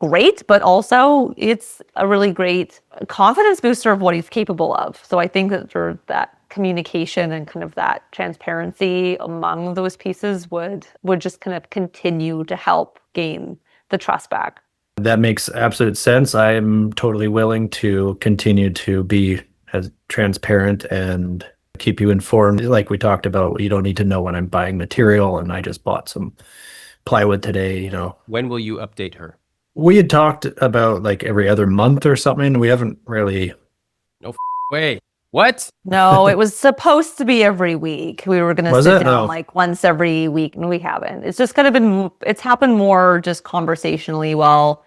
A: great. But also it's a really great confidence booster of what he's capable of. So I think that sort of that communication and kind of that transparency among those pieces would just kind of continue to help gain the trust back.
C: That makes absolute sense. I'm totally willing to continue to be as transparent and keep you informed. Like we talked about, you don't need to know when I'm buying material, and I just bought some plywood today,
B: When will you update her?
C: We had talked about like every other month or something. We haven't really.
B: No way. What?
A: No, it was supposed to be every week. We were going to sit down like once every week, and we haven't. It's just kind of it's happened more just conversationally while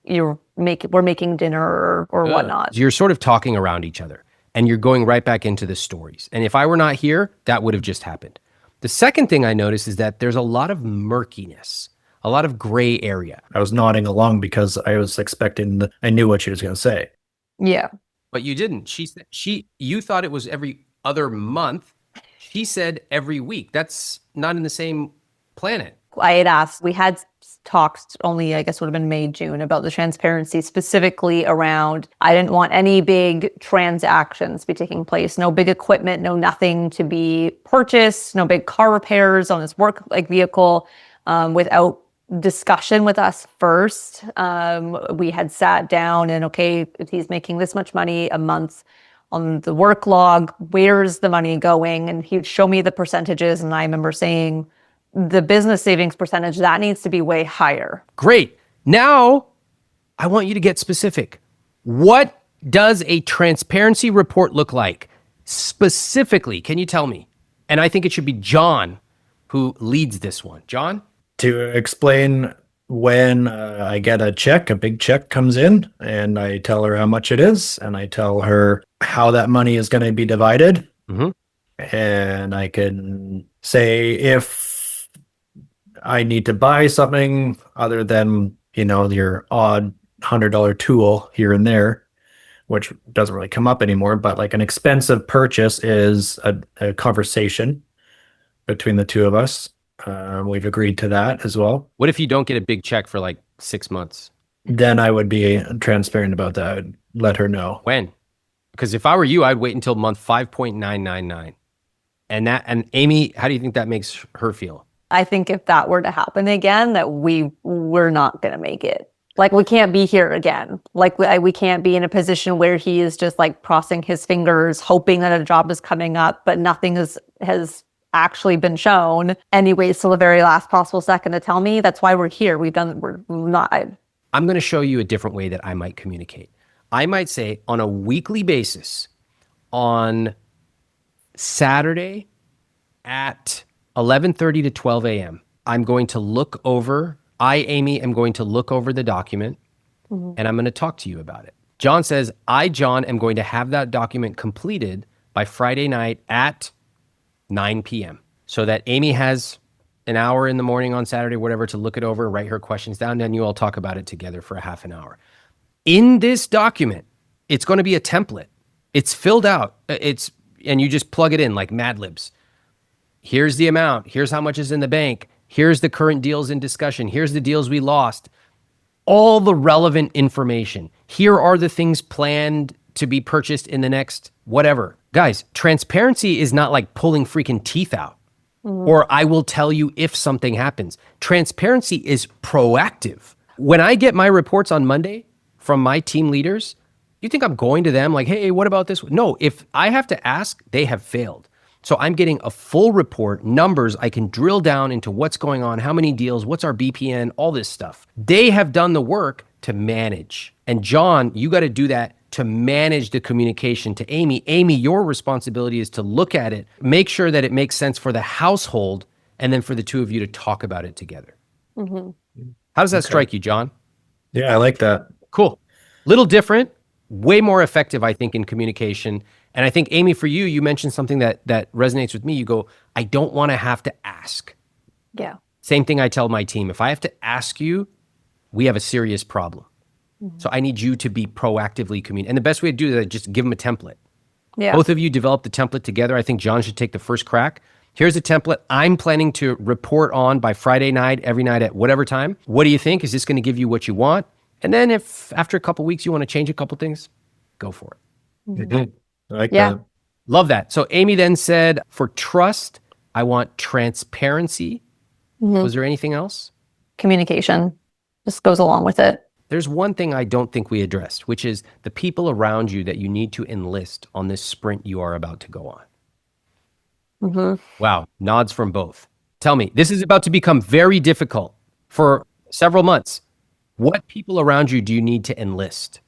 A: we're making dinner or whatnot.
B: You're sort of talking around each other, and you're going right back into the stories. And if I were not here, that would have just happened. The second thing I noticed is that there's a lot of murkiness, a lot of gray area.
C: I was nodding along because I was expecting, I knew what she was going to say.
A: Yeah.
B: But you didn't. You thought it was every other month. She said every week. That's not in the same planet.
A: I had asked, we had talks only, I guess would have been May, June, about the transparency specifically around, I didn't want any big transactions to be taking place, no big equipment, no nothing to be purchased, no big car repairs on this work vehicle without discussion with us first. We had sat down and, okay, if he's making this much money a month on the work log, where's the money going? And he'd show me the percentages. And I remember saying, the business savings percentage, that needs to be way higher.
B: Great. Now, I want you to get specific. What does a transparency report look like? Specifically, can you tell me? And I think it should be John who leads this one. John?
C: To explain when I get a check, a big check comes in, and I tell her how much it is, and I tell her how that money is going to be divided. And I can say if I need to buy something other than, your odd $100 tool here and there, which doesn't really come up anymore, but like an expensive purchase is a conversation between the two of us. We've agreed to that as well.
B: What if you don't get a big check for like 6 months?
C: Then I would be transparent about that. I'd let her know.
B: When? Because if I were you, I'd wait until month 5.999. And Amy, how do you think that makes her feel?
A: I think if that were to happen again, that we're not going to make it. Like, we can't be here again. Like, we can't be in a position where he is just like crossing his fingers, hoping that a job is coming up, but nothing has actually been shown. And he waits till the very last possible second to tell me. That's why we're here. We're not.
B: I'm going to show you a different way that I might communicate. I might say on a weekly basis, on Saturday at 11:30 to 12 a.m., I'm going to look over, Amy, am going to look over the document and I'm going to talk to you about it. John says, John, am going to have that document completed by Friday night at 9 p.m. so that Amy has an hour in the morning on Saturday, whatever, to look it over, write her questions down, and you all talk about it together for a half an hour. In this document, it's going to be a template. It's filled out. And you just plug it in like Mad Libs. Here's the amount. Here's how much is in the bank. Here's the current deals in discussion. Here's the deals we lost. All the relevant information. Here are the things planned to be purchased in the next whatever. Guys, transparency is not like pulling freaking teeth out. Or I will tell you if something happens. Transparency is proactive. When I get my reports on Monday from my team leaders, you think I'm going to them like, hey, what about this? No, if I have to ask, they have failed. So I'm getting a full report, numbers. I can drill down into what's going on, how many deals, what's our BPN, all this stuff. They have done the work to manage. And John, you got to do that to manage the communication to Amy. Amy, your responsibility is to look at it, make sure that it makes sense for the household, and then for the two of you to talk about it together. How does that strike you, John?
C: Yeah, I like that.
B: Cool. Little different, way more effective, I think, in communication. And I think, Amy, for you, you mentioned something that resonates with me. You go, I don't want to have to ask.
A: Yeah.
B: Same thing I tell my team. If I have to ask you, we have a serious problem. So I need you to be proactively communicating. And the best way to do that is just give them a template.
A: Yeah.
B: Both of you develop the template together. I think John should take the first crack. Here's a template I'm planning to report on by Friday night, every night at whatever time. What do you think? Is this going to give you what you want? And then if after a couple weeks you want to change a couple things, go for it.
C: I like
A: Yeah.
C: that.
B: Love that. So Amy then said, for trust, I want transparency. Was there anything else?
A: Communication just goes along with it.
B: There's one thing I don't think we addressed, which is the people around you that you need to enlist on this sprint you are about to go on. Wow. Nods from both. Tell me, this is about to become very difficult for several months. What people around you do you need to enlist?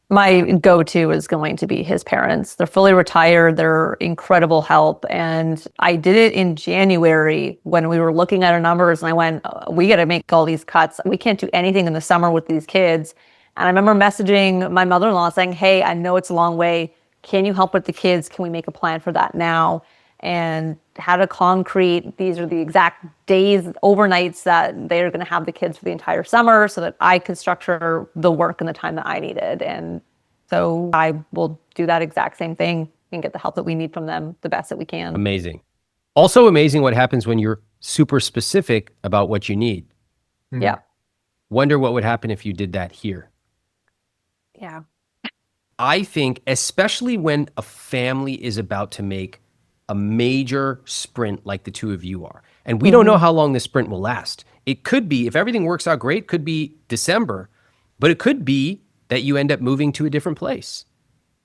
A: My go-to is going to be his parents. They're fully retired. They're incredible help. And I did it in January when we were looking at our numbers and I went, we got to make all these cuts. We can't do anything in the summer with these kids. And I remember messaging my mother-in-law saying, hey, I know it's a long way. Can you help with the kids? Can we make a plan for that now? and had a concrete, these are the exact days, overnights that they're going to have the kids for the entire summer so that I could structure the work and the time that I needed. And so I will do that exact same thing and get the help that we need from them the best that we can.
B: Amazing. Also amazing what happens when you're super specific about what you need.
A: Yeah.
B: Wonder what would happen if you did that here.
A: Yeah.
B: I think, especially when a family is about to make a major sprint like the two of you are, and we don't know how long this sprint will last. It could be, if everything works out great, could be December, but it could be that you end up moving to a different place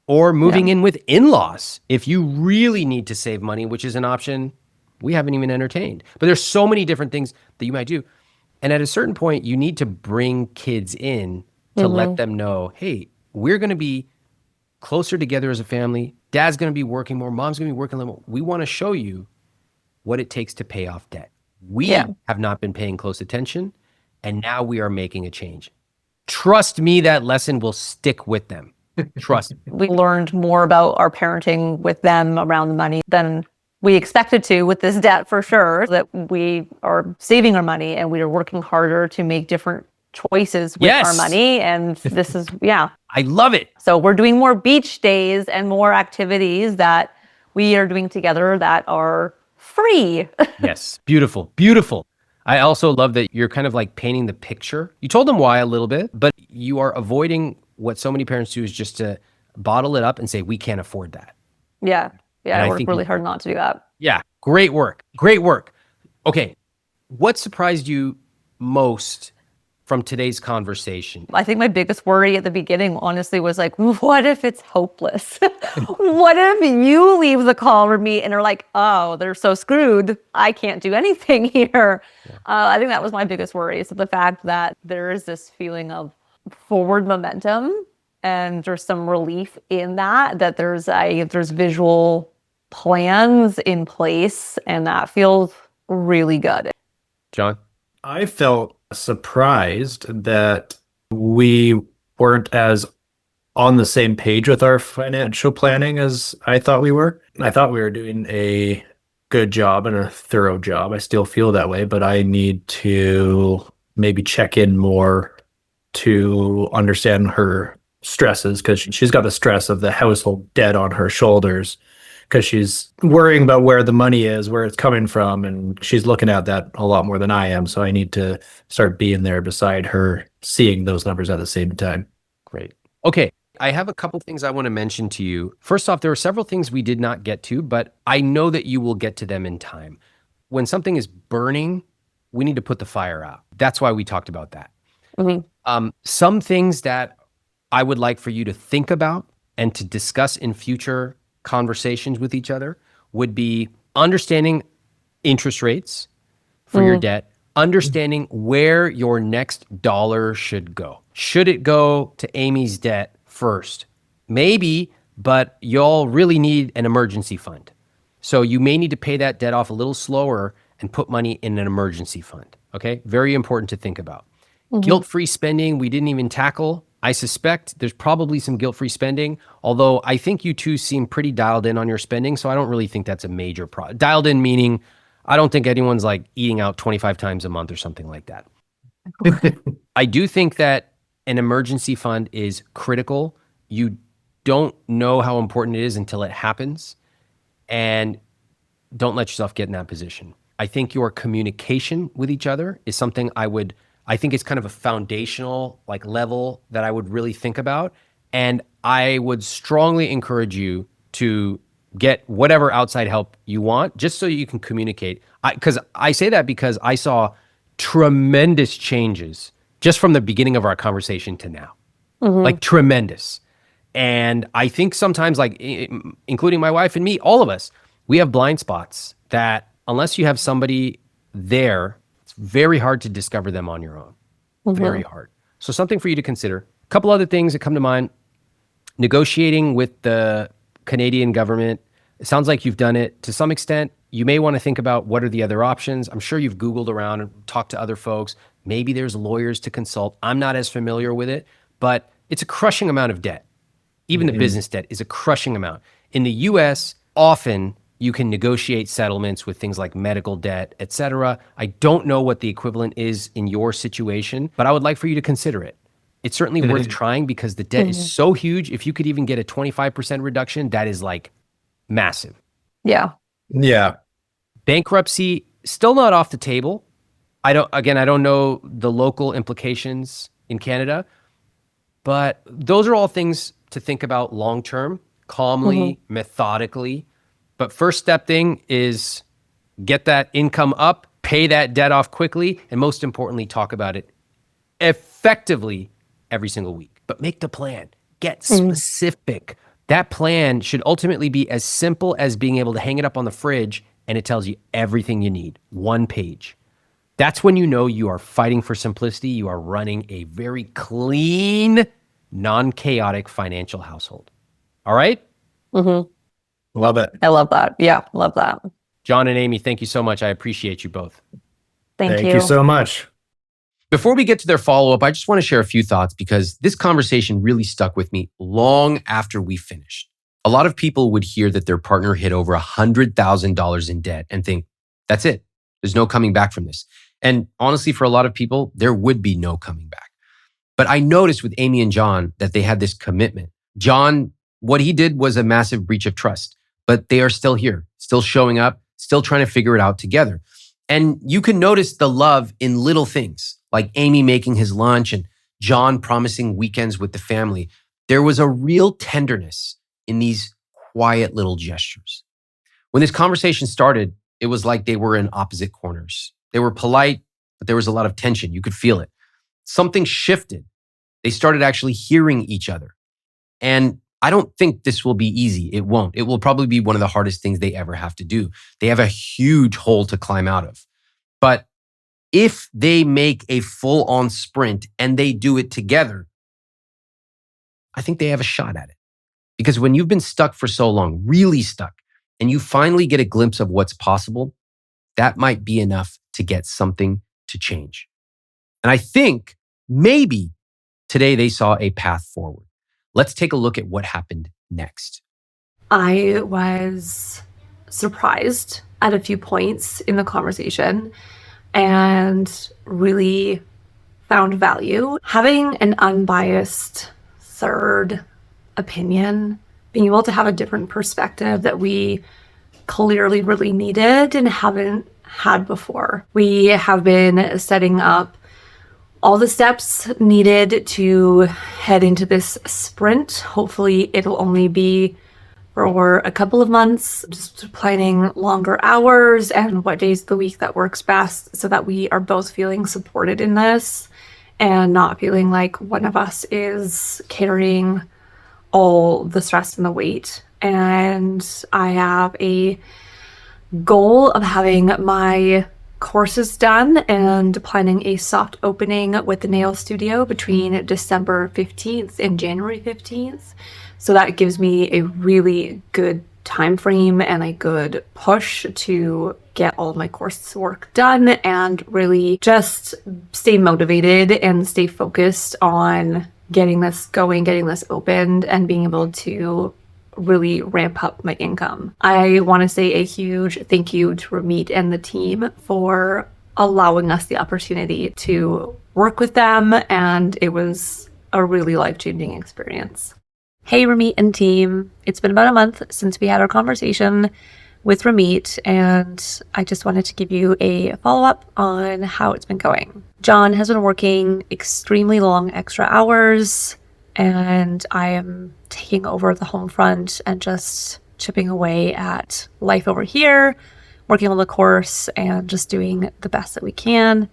B: or moving in with in-laws if you really need to save money, which is an option we haven't even entertained. But there's so many different things that you might do. And at a certain point, you need to bring kids in to let them know, hey, we're going to be closer together as a family. Dad's going to be working more. Mom's going to be working a little more. We want to show you what it takes to pay off debt. We have not been paying close attention, and now we are making a change. Trust me, that lesson will stick with them. Trust me.
A: We learned more about our parenting with them around the money than we expected to with this debt, for sure, that we are saving our money and we are working harder to make different choices with our money. And this is,
B: I love it.
A: So we're doing more beach days and more activities that we are doing together that are free.
B: Yes. Beautiful. Beautiful. I also love that you're kind of like painting the picture. You told them why a little bit, but you are avoiding what so many parents do, is just to bottle it up and say, we can't afford that.
A: Yeah.
B: And
A: I work really hard not to do that.
B: Yeah. Great work. Great work. Okay. What surprised you most from today's conversation?
A: I think my biggest worry at the beginning, honestly, was like, what if it's hopeless? What if you leave the call with me and are like, oh, they're so screwed, I can't do anything here. I think that was my biggest worry. So the fact that there is this feeling of forward momentum and there's some relief in that there's visual plans in place, and that feels really good.
B: John?
C: I felt surprised that we weren't as on the same page with our financial planning as I thought we were. I thought we were doing a good job and a thorough job. I still feel that way, but I need to maybe check in more to understand her stresses, because she's got the stress of the household debt on her shoulders, because she's worrying about where the money is, where it's coming from, and she's looking at that a lot more than I am. So I need to start being there beside her, seeing those numbers at the same time.
B: Great. Okay. I have a couple things I want to mention to you. First off, there are several things we did not get to, but I know that you will get to them in time. When something is burning, we need to put the fire out. That's why we talked about that. Some things that I would like for you to think about and to discuss in future conversations with each other would be understanding interest rates for your debt, understanding where your next dollar should go. Should it go to Amy's debt first? Maybe, but y'all really need an emergency fund. So you may need to pay that debt off a little slower and put money in an emergency fund. Okay? Very important to think about. Guilt-free spending, we didn't even tackle. I suspect there's probably some guilt-free spending, although I think you two seem pretty dialed in on your spending, so I don't really think that's a major problem. Dialed in meaning I don't think anyone's like eating out 25 times a month or something like that. I do think that an emergency fund is critical. You don't know how important it is until it happens, and don't let yourself get in that position. I think your communication with each other is something I think it's kind of a foundational like level that I would really think about. And I would strongly encourage you to get whatever outside help you want, just so you can communicate. Because I say that because I saw tremendous changes just from the beginning of our conversation to now, like tremendous. And I think sometimes, like including my wife and me, all of us, we have blind spots that unless you have somebody there, it's very hard to discover them on your own. Very hard. So something for you to consider. A couple other things that come to mind. Negotiating with the Canadian government. It sounds like you've done it to some extent. You may want to think about what are the other options. I'm sure you've Googled around and talked to other folks. Maybe there's lawyers to consult. I'm not as familiar with it, but it's a crushing amount of debt. Even the business debt is a crushing amount. In the US, often You can negotiate settlements with things like medical debt, etc. I don't know what the equivalent is in your situation, but I would like for you to consider it. It's certainly worth trying because the debt is so huge. If you could even get a 25% reduction, that is like massive.
A: Yeah.
C: Yeah.
B: Bankruptcy, still not off the table. I don't know the local implications in Canada, but those are all things to think about long-term, calmly, methodically. But first step thing is get that income up, pay that debt off quickly, and most importantly, talk about it effectively every single week. But make the plan. Get specific. That plan should ultimately be as simple as being able to hang it up on the fridge and it tells you everything you need. One page. That's when you know you are fighting for simplicity. You are running a very clean, non-chaotic financial household. All right?
C: Love it.
A: I love that. Yeah, love that.
B: John and Amy, thank you so much. I appreciate you both.
A: Thank
C: you so much.
B: Before we get to their follow-up, I just want to share a few thoughts because this conversation really stuck with me long after we finished. A lot of people would hear that their partner hit over $100,000 in debt and think, that's it. There's no coming back from this. And honestly, for a lot of people, there would be no coming back. But I noticed with Amy and John that they had this commitment. John, what he did was a massive breach of trust, but they are still here, still showing up, still trying to figure it out together. And you can notice the love in little things, like Amy making his lunch and John promising weekends with the family. There was a real tenderness in these quiet little gestures. When this conversation started, it was like they were in opposite corners. They were polite, but there was a lot of tension. You could feel it. Something shifted. They started actually hearing each other. And I don't think this will be easy. It won't. It will probably be one of the hardest things they ever have to do. They have a huge hole to climb out of. But if they make a full-on sprint and they do it together, I think they have a shot at it. Because when you've been stuck for so long, really stuck, and you finally get a glimpse of what's possible, that might be enough to get something to change. And I think maybe today they saw a path forward. Let's take a look at what happened next.
A: I was surprised at a few points in the conversation and really found value. Having an unbiased third opinion, being able to have a different perspective that we clearly really needed and haven't had before. We have been setting up all the steps needed to head into this sprint. Hopefully it'll only be for a couple of months, just planning longer hours and what days of the week that works best so that we are both feeling supported in this and not feeling like one of us is carrying all the stress and the weight. And I have a goal of having my courses done and planning a soft opening with the nail studio between December 15th and January 15th. So that gives me a really good time frame and a good push to get all of my coursework done and really just stay motivated and stay focused on getting this going, getting this opened, and being able to really ramp up my income. I want to say a huge thank you to Ramit and the team for allowing us the opportunity to work with them, and it was a really life-changing experience. Hey Ramit and team, it's been about a month since we had our conversation with Ramit, and I just wanted to give you a follow-up on how it's been going. John has been working extremely long extra hours, and I am taking over the home front and just chipping away at life over here, working on the course and just doing the best that we can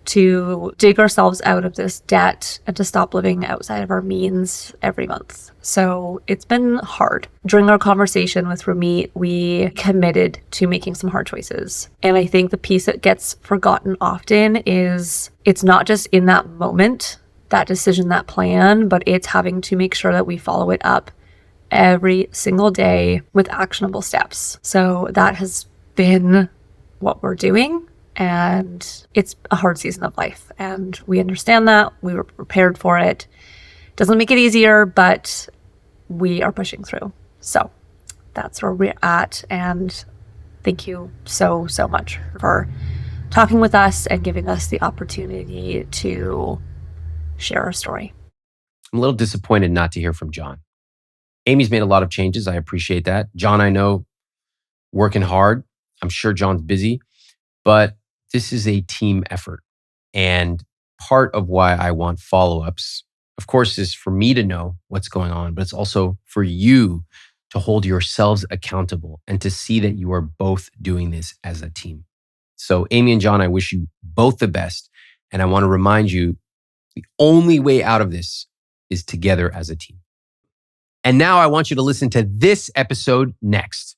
A: to dig ourselves out of this debt and to stop living outside of our means every month. So it's been hard. During our conversation with Ramit, we committed to making some hard choices. And I think the piece that gets forgotten often is it's not just in that moment, that decision, that plan, but it's having to make sure that we follow it up every single day with actionable steps. So that has been what we're doing. And it's a hard season of life. And we understand that. We were prepared for it. Doesn't make it easier, but we are pushing through. So that's where we're at. And thank you so, so much for talking with us and giving us the opportunity to share our story.
B: I'm a little disappointed not to hear from John. Amy's made a lot of changes. I appreciate that. John, I know, working hard. I'm sure John's busy, but this is a team effort. And part of why I want follow-ups, of course, is for me to know what's going on, but it's also for you to hold yourselves accountable and to see that you are both doing this as a team. So Amy and John, I wish you both the best. And I want to remind you, the only way out of this is together as a team. And now I want you to listen to this episode next.